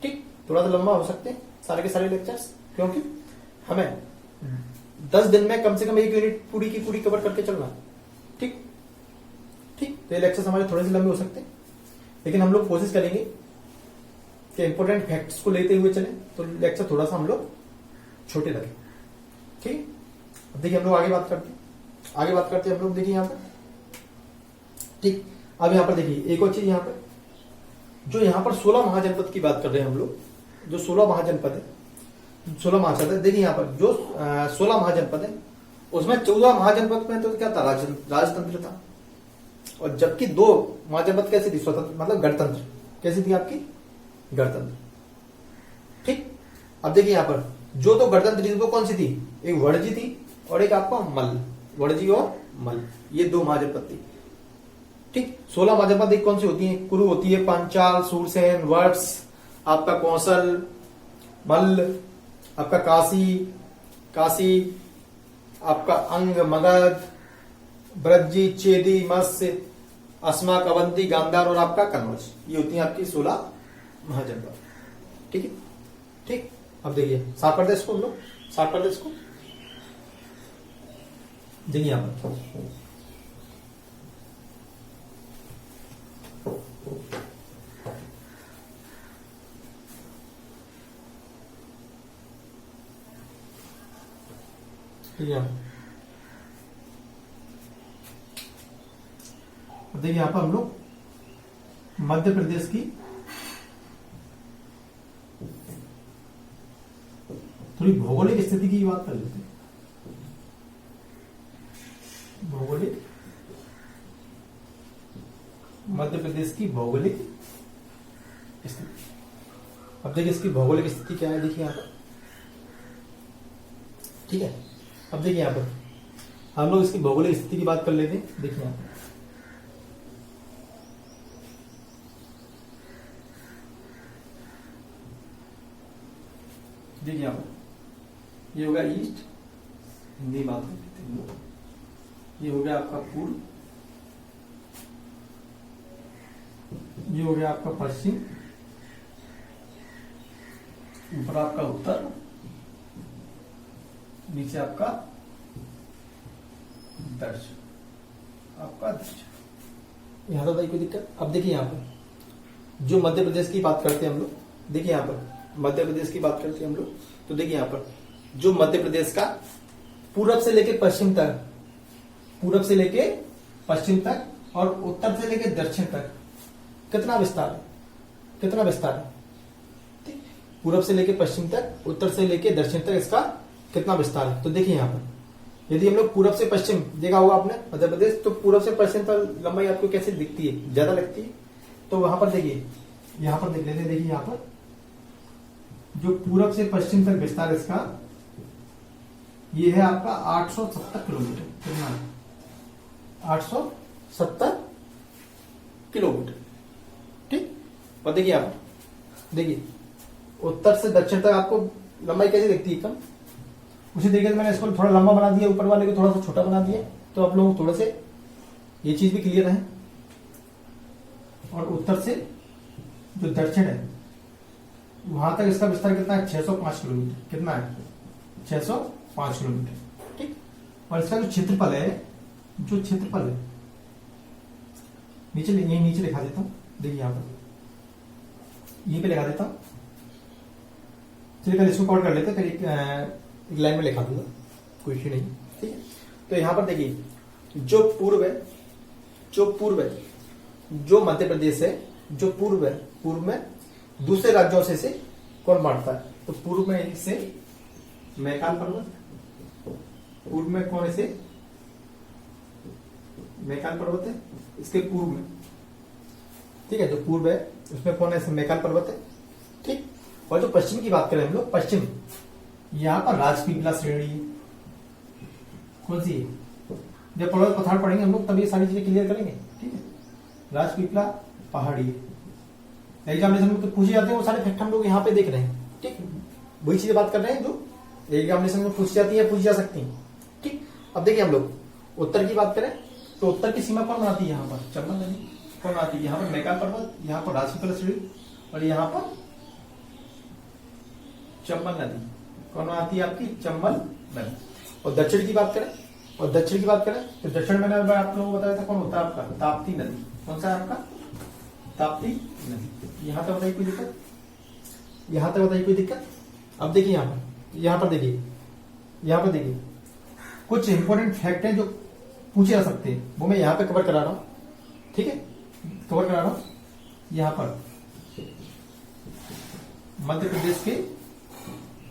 ठीक, थोड़ा सा लंबा हो सकते हैं सारे के सारे लेक्चर्स, क्योंकि हमें 10 दिन में कम से कम 1 यूनिट पूरी की पूरी कवर करके चलना। ठीक, तो ये लेक्चर्स हमारे थोड़े से लंबे हो सकते हैं, लेकिन हम लोग कोशिश करेंगे कि इंपॉर्टेंट फैक्ट्स को लेते हुए चलें, तो लेक्चर थोड़ा सा हम लोग छोटे रखें। ठीक, अब देखिए हम लोग आगे बात करते हैं हम लोग। देखिए यहाँ पर, ठीक, अब यहाँ पर देखिए एक और चीज, यहाँ पर जो यहाँ पर 16 महाजनपद की बात कर रहे हैं हम लोग, जो 16 महाजनपद है, देखिए यहाँ पर जो 16 महाजनपद है उसमें 14 महाजनपद में तो क्या था? राजतंत्र था, और जबकि 2 महाजनपद कैसी थी? स्वतंत्र, मतलब गणतंत्र। कैसी थी आपकी? गणतंत्र। ठीक, अब देखिए यहाँ पर जो 2 गणतंत्र थी वो कौन सी थी? एक वड़जी थी और एक आपका मल्ल, वड़जी और मल्ल, ये 2 महाजनपद थी। ठीक। 16 भाजपा देखिए कौन सी होती है, कुरु होती है, पांचाल, सूरसेन, वत्स, आपका कौशल, मल्ल, आपका काशी, आपका अंग, मगध, ब्रजी, चेदी, मत्स्य, अस्मा, अवंती, गांधार और आपका कन्नौज। ये होती है आपकी 16 महाजनपद। ठीक है, ठीक। अब देखिए 7 प्रदेश को हम लोग, 7 प्रदेश को देखिए यहां पर देखिए यहां पर हम लोग मध्य प्रदेश की थोड़ी भौगोलिक स्थिति की बात कर लेते हैं। भौगोलिक, मध्य प्रदेश की भौगोलिक स्थिति। अब देखिए इसकी भौगोलिक स्थिति क्या है, देखिए यहां पर, ठीक है। अब देखिए यहां पर हम लोग इसकी भौगोलिक स्थिति की बात कर लेते हैं। देखिए यहां पर देखिए यहां पर ये होगा ईस्ट, हिंदी बात करते हैं लोग, ये हो गया आपका पूर्व, ये हो गया आपका पश्चिम, ऊपर आपका उत्तर, नीचे आपका दक्षिण, आपका दक्षिण। यहां तो भाई कोई दिक्कत। अब देखिए यहां पर जो मध्य प्रदेश की बात करते हैं हम लोग, देखिए यहां पर मध्य प्रदेश की बात करते हैं हम लोग, तो देखिए यहां पर जो मध्य प्रदेश का पूरब से लेके पश्चिम तक, पूरब से लेके पश्चिम तक और उत्तर से लेके दक्षिण तक कितना विस्तार है, कितना विस्तार है, ठीक। पूरब से लेके पश्चिम तक, उत्तर से लेके दक्षिण तक इसका कितना विस्तार है। तो देखिए यहां पर यदि हम लोग पूरब से पश्चिम, देखा होगा आपने मध्य प्रदेश, तो पूरब से पश्चिम तक लंबाई आपको कैसे दिखती है, ज्यादा लगती है। तो वहां पर देखिए, यहां पर देख लेते हैं, देखिए यहां पर जो पूरब से पश्चिम तक विस्तार इसका, ये है आपका 870 किलोमीटर। कितना है? 870 किलोमीटर, ठीक। और देखिए आप, देखिए उत्तर से दक्षिण तक आपको लंबाई कैसे दिखती है, कम। उसी तरीके से मैंने इसको थोड़ा लंबा बना दिया, ऊपर वाले को थोड़ा सा छोटा बना दिया, तो आप लोग थोड़े से ये चीज भी क्लियर है। और उत्तर से जो दक्षिण है वहां तक इसका विस्तार कितना है, 605 किलोमीटर। कितना है? 605 किलोमीटर, ठीक। और इसका जो क्षेत्रफल है, जो क्षेत्रफल है, नीचे यही नीचे लिखा देता हूं, देखिए यहां पर यहीं पे लिखा देता हूं। चलिए पहले इसको कवर कर लेते हैं, फिर एक लाइन में लिखा दूंगा, कोई इश्यू नहीं, ठीक है। तो यहां पर देखिए जो पूर्व है, जो पूर्व है, जो मध्य प्रदेश है, जो पूर्व है, पूर्व में दूसरे राज्यों से कौन बांटता है, तो पूर्व में से मैकान पर्वत, पूर्व में कौन से मैकान पर्वत है, इसके पूर्व में, ठीक है। जो पूर्व है उसमें कौन है, मैकान पर्वत है, ठीक। और जो पश्चिम की बात करें हम लोग, पश्चिम, यहां पर राजपीपला श्रेणी कौन सी है, जब पर्वत पठार पढ़ेंगे हम लोग तब ये सारी चीजें क्लियर करेंगे, ठीक है। राजपीपला पहाड़ी है, एग्जामिनेशन में तो पूछे जाते हैं वो सारे फैक्ट हम लोग यहाँ पे देख रहे हैं, ठीक। वही चीजें बात कर रहे हैं जो एग्जामिनेशन में पूछी जाती है, पूछी जा सकती है, ठीक। अब देखिए हम लोग उत्तर की बात करें तो उत्तर की सीमा कौन बनाती है, यहाँ पर चंबल नदी कौन आती है, यहाँ पर मैकान पर्वत, यहाँ पर राजपीपला श्रेणी और यहाँ पर चंबल नदी कौन आती है, आपकी चंबल नदी। और दक्षिण की बात करें, और दक्षिण की बात करें तो दक्षिण में मैंने आप लोगों को बताया था कौन होता है आपका, ताप्ती नदी। कौन सा है आपका, ताप्ती नदी। यहां तक बताइए कोई दिक्कत, यहां तक बताइए कोई दिक्कत। अब देखिए यहां पर देखिए, यहां पर देखिए कुछ इंपॉर्टेंट फैक्ट हैं जो पूछे जा सकते हैं, वो मैं यहां पे कवर करा रहा हूं, ठीक है, कवर करा रहा हूं। यहां पर मध्य प्रदेश के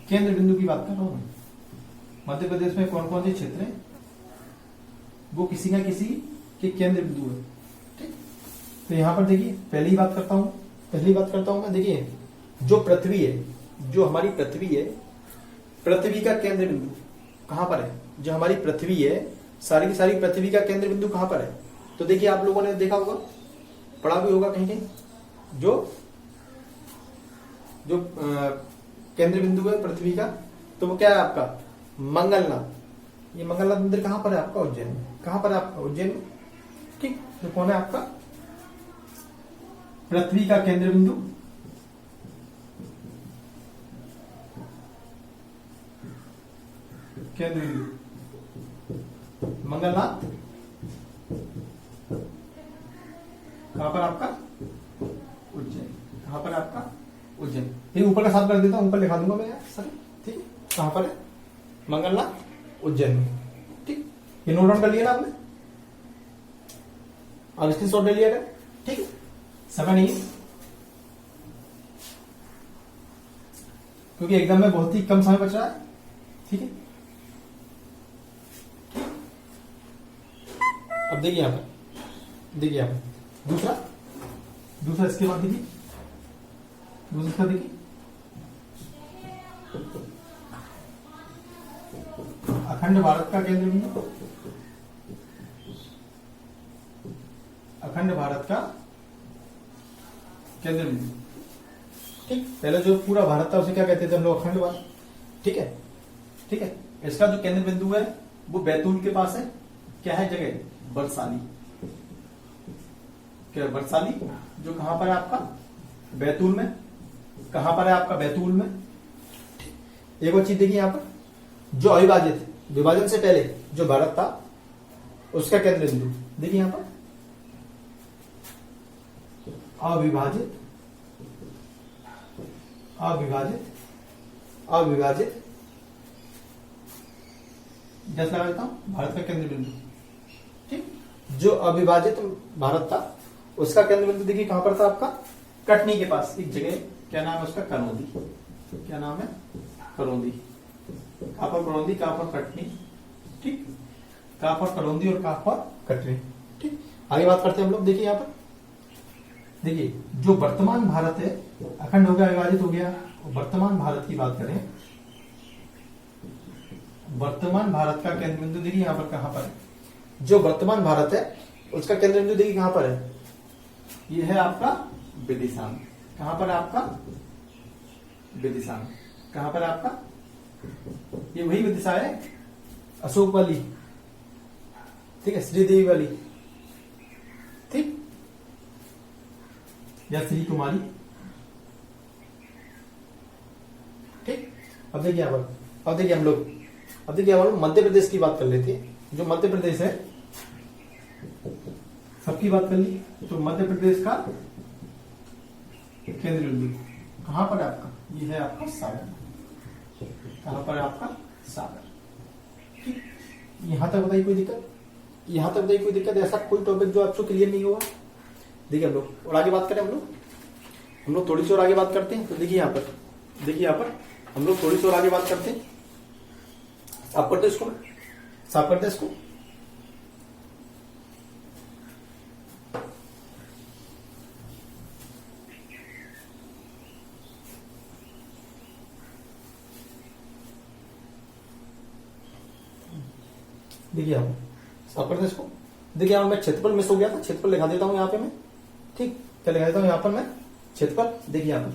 केंद्र बिंदु की बात कर रहा हूं मैं। मध्य प्रदेश में कौन कौन से क्षेत्र हैं, वो किसी ना किसी के केंद्र बिंदु है, ठीक। तो यहां पर देखिए पहली बात करता हूं मैं, देखिए जो पृथ्वी है, जो हमारी पृथ्वी है, पृथ्वी का केंद्र बिंदु कहां पर है, जो हमारी पृथ्वी है, सारी की सारी पृथ्वी का केंद्र बिंदु कहां पर है, तो देखिए आप लोगों ने देखा होगा, पढ़ा भी होगा कहीं कहीं, जो जो केंद्र बिंदु है पृथ्वी का, तो वो क्या है आपका मंगलनाथ। ये मंगलनाथ मंदिर कहां पर है आपका? उज्जैन में। कहां पर है आपका? उज्जैन में। ठीक, तो कौन है आपका? पृथ्वी का केंद्र बिंदु, केंद्र बिंदु मंगलनाथ कहां पर आपका? उज्जैन। कहां पर आपका? उज्जैन। ये ऊपर का साफ कर देता हूं, ऊपर लिखा दूंगा मैं यार सर। ठीक है, कहां पर है? मंगलनाथ उज्जैन में। ठीक, ये नोट डाउन कर लिया ना आपने, और स्क्रीन शॉट ले लिया था। ठीक है, समय नहीं है क्योंकि एग्जाम में बहुत ही कम समय बच रहा है। ठीक है, अब देखिए यहां पर, देखिए यहां पर दूसरा इसके बाद देखिए, दूसरा देखिए, अखंड भारत का केंद्र बिंदु, अखंड भारत का केंद्र बिंदु। ठीक, पहले जो पूरा भारत था उसे क्या कहते थे हम लोग? अखंड भारत। ठीक है, ठीक है, इसका जो केंद्र बिंदु है वो बैतूल के पास है। क्या है जगह? बरसाली। क्या बरसाली, जो कहां पर है आपका? बैतूल में। कहां पर है आपका? बैतूल में। एक और चीज देखिए यहां पर, जो अविभाजित, विभाजन से पहले जो भारत था उसका केंद्र बिंदु देखिए यहां पर, अविभाजित, अविभाजित, अविभाजित, जैसा लगा देता हूं भारत का केंद्र बिंदु। ठीक, जो अविभाजित भारत था उसका केंद्र बिंदु देखिए कहां पर था आपका? कटनी के पास एक जगह, क्या नाम है उसका? करौंदी। क्या नाम है? करौंदी। कहां पर? करौंदी। कहां पर? कटनी। ठीक, कहां पर? करौंदी और कहां पर? कटनी। ठीक, आगे बात करते हैं हम लोग। देखिए यहां पर, देखिए जो वर्तमान भारत है, अखंड हो गया, विभाजित हो गया, वर्तमान भारत की बात करें, वर्तमान भारत का केंद्र बिंदु देखिए यहां पर कहां पर है? जो वर्तमान भारत है उसका केंद्र बिंदु देखिए कहां पर है? ये है आपका विदिशा में। कहां पर है आपका? विदिशा में। कहां पर है आपका? ये वही विदिशा है अशोक वाली। ठीक है, श्रीदेवी वाली। ठीक, या श्री कुमारी। ठीक, अब देखिए यहां पर, अब देखिए हम लोग, अब देखिए हम लोग मध्य प्रदेश की बात कर लेते हैं। जो मध्य प्रदेश है, सबकी बात कर ली, तो मध्य प्रदेश का केंद्र बिंदु कहां पर है आपका? ये है आपका सागर। कहां पर है आपका? सागर। ठीक, यहां तक बताइए कोई दिक्कत? यहां तक बताइए कोई दिक्कत? ऐसा कोई टॉपिक जो आपको क्लियर नहीं हुआ? देखिए हम लोग और आगे बात करें, हम लोग थोड़ी सी और आगे बात करते हैं। तो देखिए यहां पर, देखिए यहां पर हम लोग थोड़ी सी और आगे बात करते हैं। साफ करते इसको, साफ करते इसको। देखिए आप साफ करते इसको। देखिए यहां मैं क्षेत्रफल मिस हो गया था, क्षेत्रफल लिखा देता हूं यहां पे मैं। ठीक, क्या लिखा देता हूं यहां पर मैं? क्षेत्रफल। देखिए यहां पर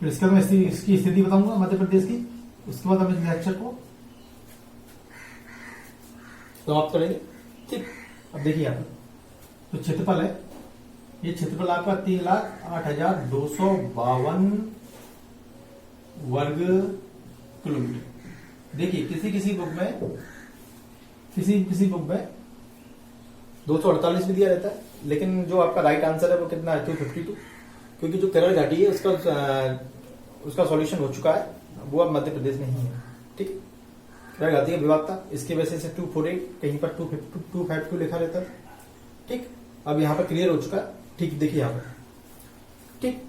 इसका मैं इसकी स्थिति बताऊंगा मध्य प्रदेश की, उसके बाद हम इस लेक्चर को समाप्त करेंगे। ठीक, अब देखिए यहां पर तो क्षेत्रफल है, ये क्षेत्रफल आपका 3,08,252 वर्ग किलोमीटर। देखिए किसी किसी बुक में 248 भी दिया रहता है, लेकिन जो आपका राइट आंसर है वो कितना है? 252, क्योंकि जो केरल घाटी है उसका सॉल्यूशन हो चुका है, वो अब मध्य प्रदेश में ही है। ठीक, केरल घाटी का विभाग था, इसकी वजह से 248, कहीं पर 252 लिखा रहता है। ठीक, अब यहाँ पर क्लियर हो चुका है। ठीक, देखिए यहाँ पर। ठीक,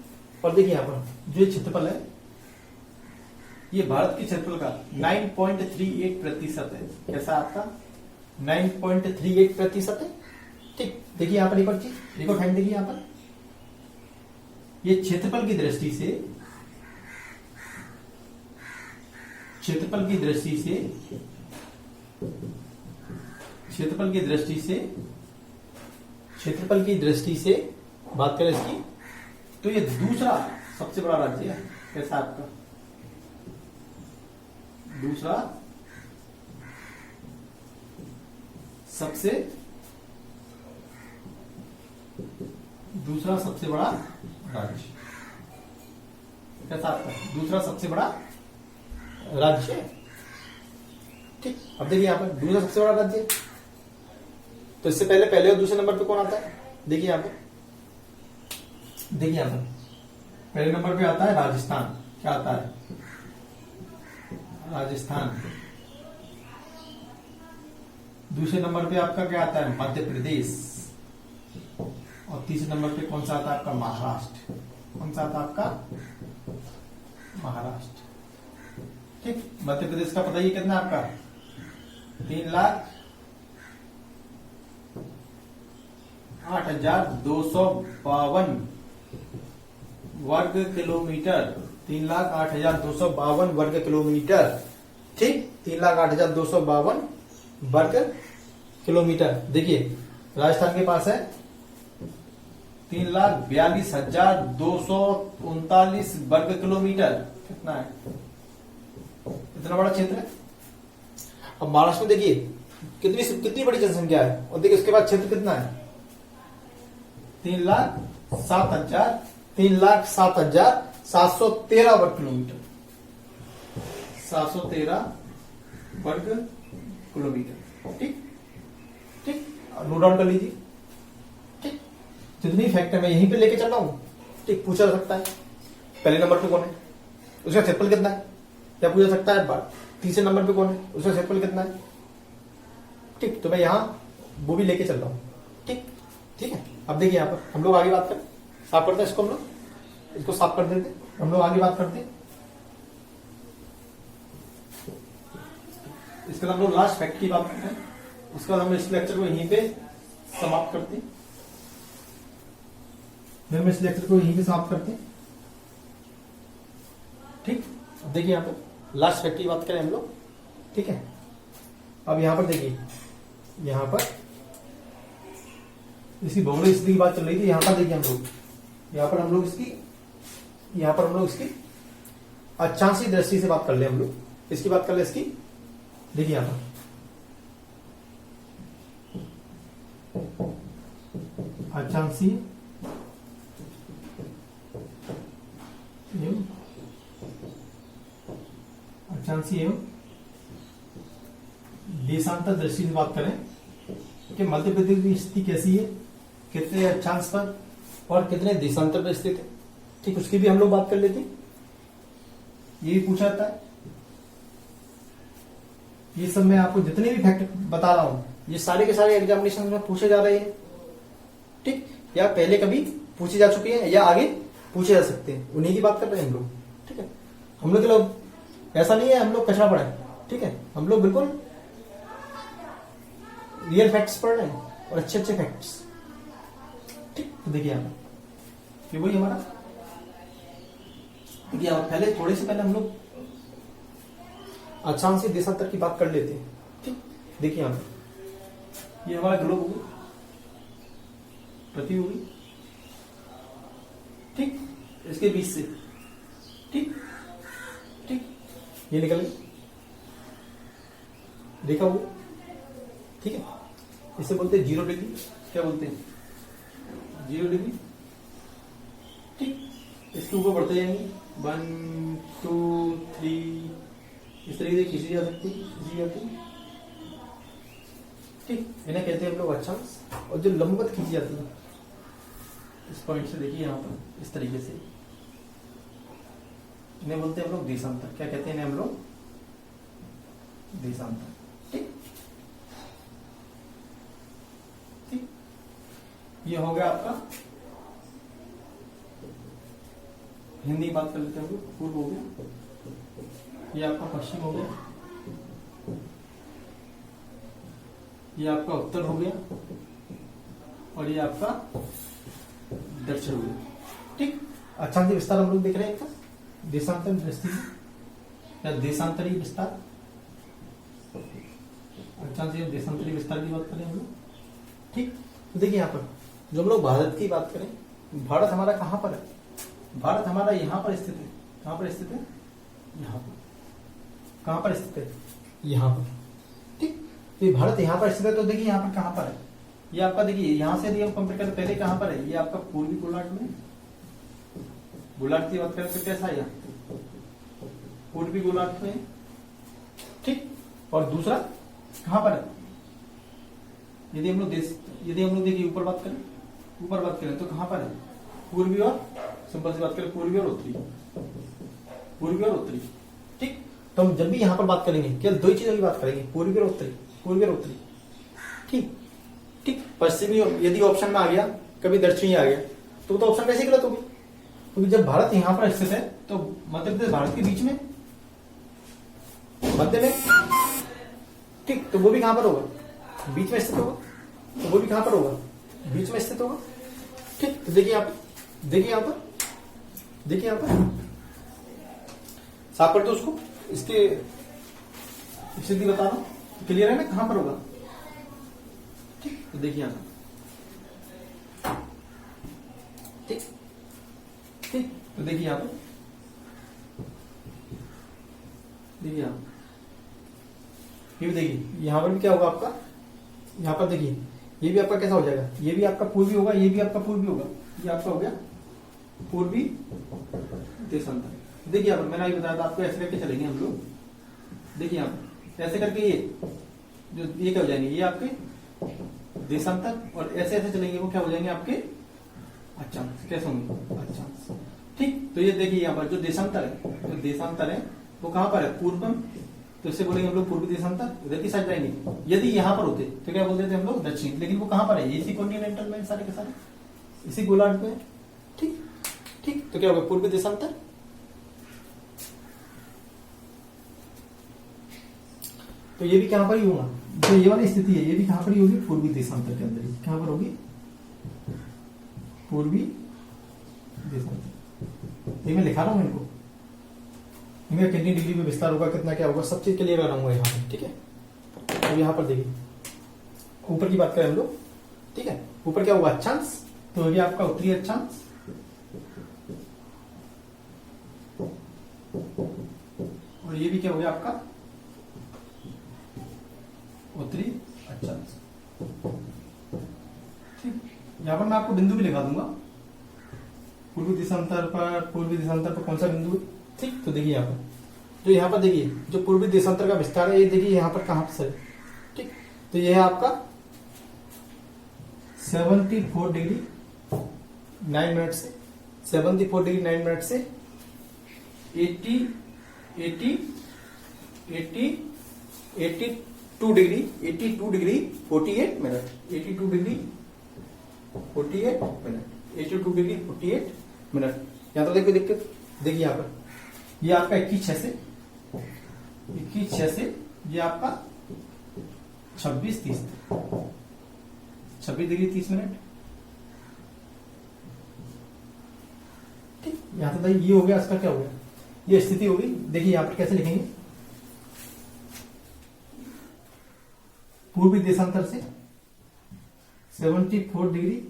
और देखिए यहाँ पर जो क्षेत्रफल है, ये भारत के क्षेत्रफल का 9.38% है। कैसा आपका? 9.38% है। ठीक, देखिए यहां पर एक और चीज, एक और फैक्ट देखिए यहां पर, ये क्षेत्रफल की दृष्टि से, क्षेत्रफल की दृष्टि से क्षेत्रफल की दृष्टि से बात करें इसकी, तो ये दूसरा सबसे बड़ा राज्य है। कैसा आपका दूसरा सबसे बड़ा राज्य, कैसा आपका दूसरा सबसे बड़ा राज्य। ठीक, अब देखिए यहाँ पर दूसरा सबसे बड़ा राज्य, तो इससे पहले और दूसरे नंबर पे कौन आता है? देखिए यहाँ पर, पहले नंबर पे आता है राजस्थान। क्या आता है? राजस्थान। दूसरे नंबर पे आपका क्या आता है? मध्य प्रदेश। और तीसरे नंबर पे कौन सा आता है आपका? महाराष्ट्र। कौन सा आता है आपका? महाराष्ट्र। ठीक, मध्य प्रदेश का पता ही कितना आपका? 3,08,252 वर्ग किलोमीटर। 3,08,252 वर्ग किलोमीटर। ठीक, 3,08,252 वर्ग किलोमीटर। देखिए राजस्थान के पास है 3,42,239 वर्ग किलोमीटर। कितना है? इतना बड़ा क्षेत्र है। अब महाराष्ट्र में देखिए कितनी बड़ी जनसंख्या है, और देखिए उसके बाद क्षेत्र कितना है? 3,07,713 वर्ग किलोमीटर। 713 वर्ग किलोमीटर। ठीक, नोट डाउन कर लीजिए। ठीक, जितनी फैक्ट है मैं यहीं पे लेके चल रहा हूं। ठीक, पूछा जा सकता है पहले नंबर पे कौन है, उसका क्षेत्रफल कितना है, क्या पूछा सकता है? तीसरे नंबर पे कौन है, उसका क्षेत्रफल कितना है। ठीक, तो मैं यहां वो भी लेके चल रहा हूं। ठीक है, अब देखिए यहां पर हम लोग आगे बात करें, साफ करते हैं इसको, हम लोग इसको साफ कर देते, हम लोग आगे बात करते हैं। इसके बाद हम लोग लास्ट फैक्ट की बात करते हैं, उसके बाद हम इस लेक्चर को यहीं पे समाप्त करते हैं। ठीक, अब देखिए यहां पर लास्ट फैक्ट की बात करें हम लोग। ठीक है, अब यहां पर देखिए, यहां पर इसकी भौगोलिक स्थिति की बात चल रही थी। यहां पर देखिए हम लोग इसकी अक्षांशीय दृष्टि से बात कर ले, हम लोग इसकी बात कर ले इसकी। देखिए यहां पर अक्षांशीय एवं देशांतर दृष्टि से बात करें कि मध्य प्रदेश की स्थिति कैसी है, कितने अक्षांश पर और कितने देशांतर पर स्थित है। ठीक, उसकी भी हम लोग बात कर लेते हैं। ये भी पूछा जाता है। ये सब मैं आपको जितने भी फैक्ट बता रहा हूं, ये सारे के सारे एग्जामिनेशन में पूछे जा रहे हैं। ठीक, या पहले कभी पूछे जा चुके हैं या आगे पूछे जा सकते हैं, उन्हीं की बात कर रहे हैं हम लोग। ठीक है, हम लोग के लोग ऐसा नहीं है हम लोग कचरा पढ़े। ठीक है, हम लोग बिल्कुल रियल फैक्ट्स पढ़ रहे हैं और अच्छे फैक्ट्स। ठीक, तो देखिए यहाँ ये वही हमारा, देखिए पहले थोड़े से पहले हम लोग अक्षांशीय देशांतर की बात कर लेते हैं। ठीक, देखिए यहाँ ये हमारा ग्लोब होगी, पृथ्वी होगी। ठीक, इसके बीच से ठीक, ये निकल गई, देखा वो। ठीक है, इसे बोलते हैं 0 डिग्री। क्या बोलते हैं? 0 डिग्री। ठीक, इसके ऊपर बढ़ते जाएंगे 1 2 3, इस तरीके से खींची जा सकती है। ठीक, इन्हें कहते हैं हम लोग अक्षांश। और जो लंबवत खींची जाती है इस पॉइंट से, देखिए यहां पर इस तरीके से, इन्हें बोलते हैं हम लोग देशांतर। क्या कहते हैं इन्हें हम लोग? देशांतर। ठीक, ये हो गया आपका हिंदी बात कर लेते हैं हम लोग। पूर्व हो गया, ये आपका पश्चिम हो गया, ये आपका उत्तर हो गया, और ये आपका दक्षिण हो गया। ठीक, अक्षांशीय विस्तार हम लोग देख रहे हैं। एक देशांतर दृष्टि या देशांतरीय विस्तार, अक्षांश एवं देशांतरी विस्तार की बात करें हम लोग, ठीक। तो देखिए यहाँ पर जो हम लोग भारत की बात करें, भारत हमारा कहाँ पर है? भारत हमारा यहाँ पर स्थित है। कहाँ पर स्थित है? यहाँ पर। कहाँ पर स्थित है? यहाँ पर, ठीक। तो ये भारत यहाँ पर स्थित है, तो देखिए यहाँ पर कहाँ पर है? ये आपका देखिए यहाँ से यदि हम कंपेयर करें, पहले कहाँ पर है? ये आपका पूर्वी गोलार्ध में, गोलार्ध की बात करें तो कैसा है? यहाँ पूर्वी गोलार्ध में, ठीक। और दूसरा कहाँ पर है? यदि हम लोग देखिए ऊपर बात करें तो कहाँ पर है? पूर्वी और सिंपल सी बात करें पूर्वी और उत्तरी, पूर्वी और उत्तरी, ठीक। तो हम जब भी यहाँ पर बात करेंगे केवल दो ही चीजों की बात करेंगे, पूर्वी और उत्तरी, पूर्वी और उत्तरी, ठीक ठीक। पश्चिमी यदि ऑप्शन में आ गया, कभी दक्षिणी आ गया, तो ऑप्शन कैसे गलत होगी? क्योंकि जब भारत यहाँ पर स्थित है तो मध्य प्रदेश भारत के बीच में, मध्य में, ठीक। तो वो भी कहां पर होगा? बीच में स्थित होगा। तो वो भी कहां पर होगा? बीच में स्थित होगा, ठीक। तो देखिए आप, देखिए यहां पर, देखिए यहां पर साफ कर दो उसको, इसके स्थिति बता रहा हूं, क्लियर है ना कहां पर होगा, ठीक। तो देखिए यहां पर, ठीक ठीक। तो देखिए यहां पर, देखिए यहां, ये भी देखिए यहां पर भी क्या होगा आपका? यहां पर देखिए ये भी आपका कैसा हो जाएगा? ये भी आपका पूर्वी होगा, ये भी आपका पूर्वी होगा, ये आपका हो गया पूर्वी देशांतर। देखिए यहाँ पर मैंने अभी बताया था आपको, ऐसे करके चलेंगे हम लोग। देखिए यहाँ पर ऐसे करके ये जो ये क्या हो जाएंगे? ये आपके देशांतर, और ऐसे ऐसे चलेंगे वो क्या हो जाएंगे? आपके अक्षांश। कैसे होंगे? अक्षांश, ठीक। तो ये देखिए यहाँ पर जो देशांतर है, जो देशांतर है वो कहां पर है? पूर्वम, तो इससे बोलेंगे हम लोग पूर्वी देशांतर, उधर की साइड जाएंगे। यदि यहां पर होते तो क्या बोलते थे हम लोग? दक्षिण। लेकिन वो कहां पर है? इसी कॉन्टिनेंटल में सारे के सारे, इसी गोलार्ध में, ठीक ठीक। तो क्या होगा? पूर्वी देशांतर। तो ये भी कहां पर ही होगा? जो ये वाली स्थिति है ये भी कहां पर ही होगी? पूर्वी देशांतर के अंदर ही। कहां पर होगी? पूर्वी देशांतर। ये मैं लिखा रहा हूं इनको, इनका कितनी डिग्री में विस्तार होगा, कितना क्या होगा, सब चीज क्लियर कराऊंगा यहाँ पे, ठीक है। अब यहाँ पर देखिए ऊपर की बात करें हम लोग, ठीक है। ऊपर क्या होगा? अक्षांश। तो ये आपका उत्तरी अक्षांश, और ये भी क्या हो गया आपका? उत्तरी अक्षांश, ठीक। यहाँ पर मैं आपको बिंदु भी लिखा दूंगा, पूर्वी देशांतर पर कौन सा बिंदु है, ठीक। तो देखिए यहाँ पर जो यहाँ पर देखिए जो पूर्वी देशांतर का विस्तार है, ये देखिए यहाँ पर कहां से, ठीक। तो ये है आपका 74 डिग्री 9 मिनट से, 74 डिग्री 9 मिनट से 82 degree 48 minute, 82 degree 48 minute, 82 degree 48 minute. यहां तो देखिए दिक्कत, देखिए यहाँ पर ये आपका 21/6 से ये आपका 26 डिग्री 30 मिनट, ठीक। यहां तो ये हो गया, इसका क्या हो गया? ये स्थिति होगी। देखिए यहां पर कैसे लिखेंगे? पूर्वी देशांतर से 74 डिग्री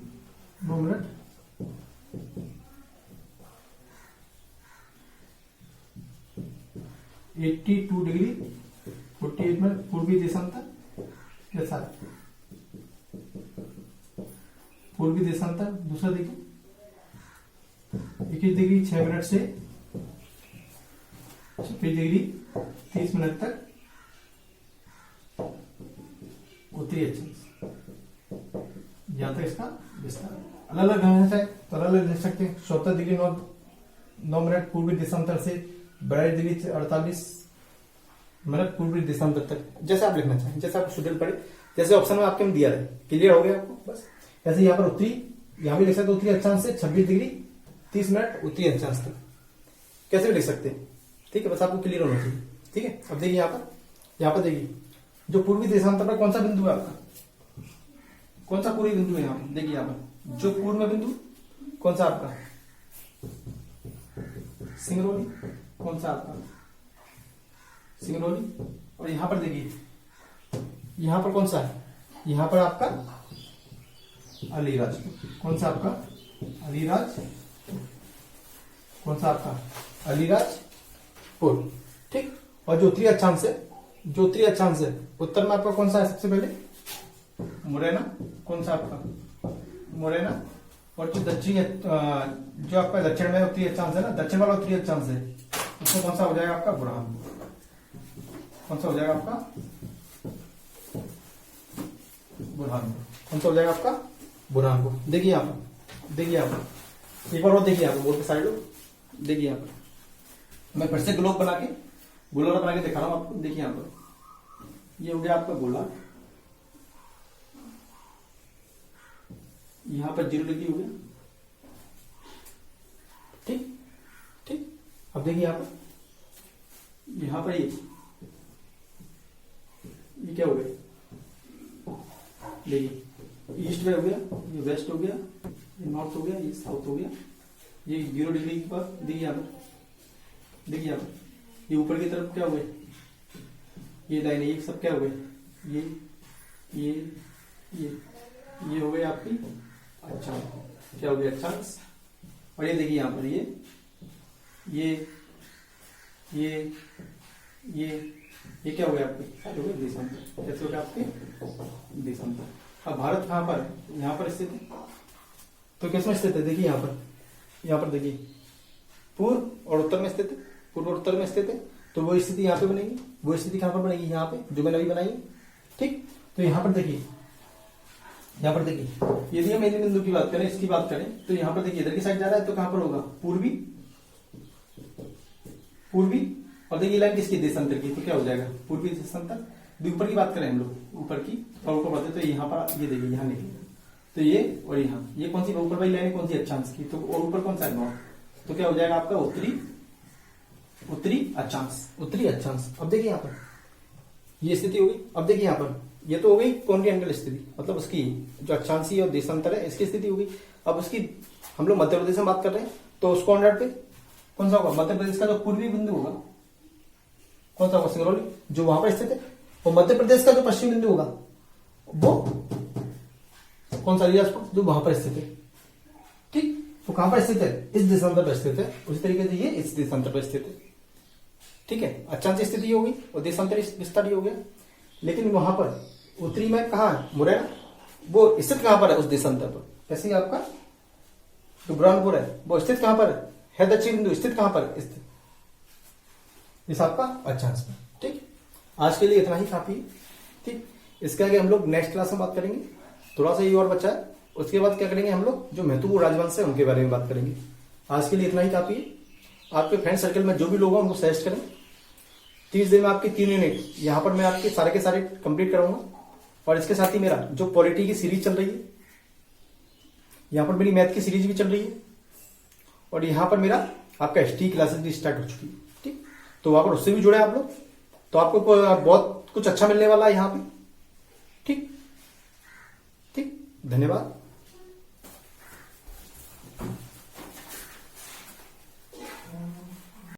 9 मिनट, 82 डिग्री 48 मिनट पूर्वी देशांतर, कैसा है? पूर्वी देशांतर। दूसरा देखिए 21 डिग्री 6 मिनट से 26 डिग्री 30 मिनट तक उत्तरी अक्षांश। यहां तक इसका विस्तार। अलग अलग रहना चाहे तो अलग अलग लिख सकते हैं। 74 डिग्री 9 मिनट पूर्वी देशांतर से 42 डिग्री 48 मिनट पूर्वी देशांतर तक, जैसे आप लिखना चाहें, जैसे आप शेड्यूल पढ़े, जैसे ऑप्शन में आपके में दिया है। क्लियर हो गया आपको? बस ऐसे यहाँ पर उत्तरी, यहां भी लिख सकते उत्तरी अक्षांश से 26 डिग्री 30 मिनट उत्तरी अक्षांश तक, कैसे भी लिख सकते हैं, ठीक है। बस आपको क्लियर होना चाहिए, ठीक है। अब देखिए यहाँ पर देखिए जो पूर्वी देशांतर पर कौन सा बिंदु है आपका? कौन सा पूर्वी बिंदु है? यहाँ पर देखिए, यहाँ पर जो पूर्व बिंदु कौन सा आपका? सिंगरौली। कौन सा आपका? सिंगरौली। और यहां पर देखिए यहां पर कौन सा है, यहां पर आपका अलीराज, कौन सा आपका अलीराज, कौन सा आपका अलीराजपुर, ठीक। और जो उत्तरी अक्षांश है, जो उत्तरी अक्षांश है उत्तर में आपका कौन सा है, सबसे पहले मुरैना, कौन सा आपका मुरैना। और जो दक्षिणी जो आपका दक्षिण में उत्तरी अक्षांश है ना, दक्षिण वाला उत्तरी अक्षांश है, उसमें कौन सा हो जाएगा आपका बुरहानपुर, कौन सा हो जाएगा आपका बुरहानपुर, कौन सा हो जाएगा आपका बुरहानपुर। देखिए यहाँ पर, देखिए यहाँ पर एक बार और देखिए यहाँ पर बोर्ड पे साइड लो, देखिए यहाँ पर मैं फिर से ग्लोब बना के गोला बना के दिखा रहा हूं आपको। देखिए यहाँ पर ये हो गया आपका गोला, यहां पर 0 डिग्री हो गया, ठीक ठीक। अब देखिए यहां पर ये क्या हो गया, देखिए ईस्ट में हो गया, ये वेस्ट हो गया, ये नॉर्थ हो गया, ये साउथ हो गया, ये 0 डिग्री पर। देखिए यहाँ पर, देखिए यहाँ पर ये ऊपर की तरफ क्या हो गए, ये लाइन, ये सब क्या हो गए, ये हो गए आपकी अच्छा, क्या हो गया अक्षांश। और ये देखिए यहाँ पर ये क्या हो गया आपके, हो गया देशांतर, कैसे हो गया आपके देशांतर। अब भारत कहाँ पर है, यहाँ पर स्थित है, तो किसमें स्थित है, देखिए यहाँ पर देखिए पूर्व और उत्तर में स्थित है, पूर्व और उत्तर में स्थित है। तो वो स्थिति यहाँ पे बनेगी, वो स्थिति कहां पर बनेगी, यहाँ पे जो मैंने अभी बनाई, ठीक। तो यहाँ पर देखिए, यहाँ पर देखिए यदि हम मेन बिंदु की बात करें, इसकी बात करें, तो यहाँ पर देखिए इधर की साइड जा रहा है, तो कहां पर होगा, पूर्वी, पूर्वी। और देखिए लाइन किसकी, देशांतर की, तो क्या हो जाएगा पूर्वी देशांतर। ऊपर की बात करें हम लोग, ऊपर की और ऊपर बढ़ते, तो यहाँ पर ये देखिए यहाँ निकले, तो ये और यहाँ ये कौन सी ऊपर वाली लाइन, कौन सी अक्षांश की, तो और ऊपर कौन सा है नॉर्थ, तो क्या हो जाएगा आपका उत्तरी अक्षांश, उत्तरी अक्षांश। अब देखिए यहाँ पर ये स्थिति होगी। अब देखिए यहाँ पर ये तो हो गई कॉन्टिनेंटल स्थिति, मतलब उसकी जो अक्षांशीय और देशांतर है इसकी स्थिति होगी। अब उसकी हम लोग मध्य प्रदेश में बात कर रहे हैं, तो उसको अंडर पे कौन सा होगा, मध्य प्रदेश का जो पूर्वी बिंदु होगा कौन सा होगा, सिंगरौली, जो वहां पर स्थित है। और मध्य प्रदेश का जो पश्चिमी बिंदु होगा वो कौन सा, अलीराजपुर, जो वहां पर स्थित है, ठीक। तो कहां पर स्थित है, इस देशांतर पर स्थित है। उसी तरीके से ये इस देशांतर पर स्थित है, ठीक है। अक्षांश स्थिति होगी और देशांतर विस्तार हो गया। लेकिन वहां पर उत्तरी में कहा है मुरैना, वो स्थित कहां पर है, उस देशांतर पर। कैसे ही आपका जो बुरहानपुर है वो स्थित कहां पर है दक्षिण बिंदु स्थित कहां पर स्थित, इस आपका अक्षांश में, ठीक। आज के लिए इतना ही काफी है, ठीक। इसके आगे हम लोग नेक्स्ट क्लास में बात करेंगे, थोड़ा सा ये और बचा है। उसके बाद क्या करेंगे हम लोग, जो महत्वपूर्ण राजवंश है उनके बारे में बात करेंगे। आज के लिए इतना ही काफी है। आपके फ्रेंड सर्कल में जो भी लोग हैं उनको सजेस्ट करें। 30 दिन में आपके 3 यूनिट यहाँ पर मैं आपके सारे के सारे कंप्लीट कराऊंगा। और इसके साथ ही मेरा जो पॉलिटी की सीरीज चल रही है, यहाँ पर मेरी मैथ की सीरीज भी चल रही है, और यहाँ पर मेरा आपका हिस्ट्री क्लासेस भी स्टार्ट हो चुकी है, ठीक। तो वहां पर उससे भी जुड़े आप लोग, तो आपको बहुत कुछ अच्छा मिलने वाला है यहाँ पे, ठीक ठीक। धन्यवाद।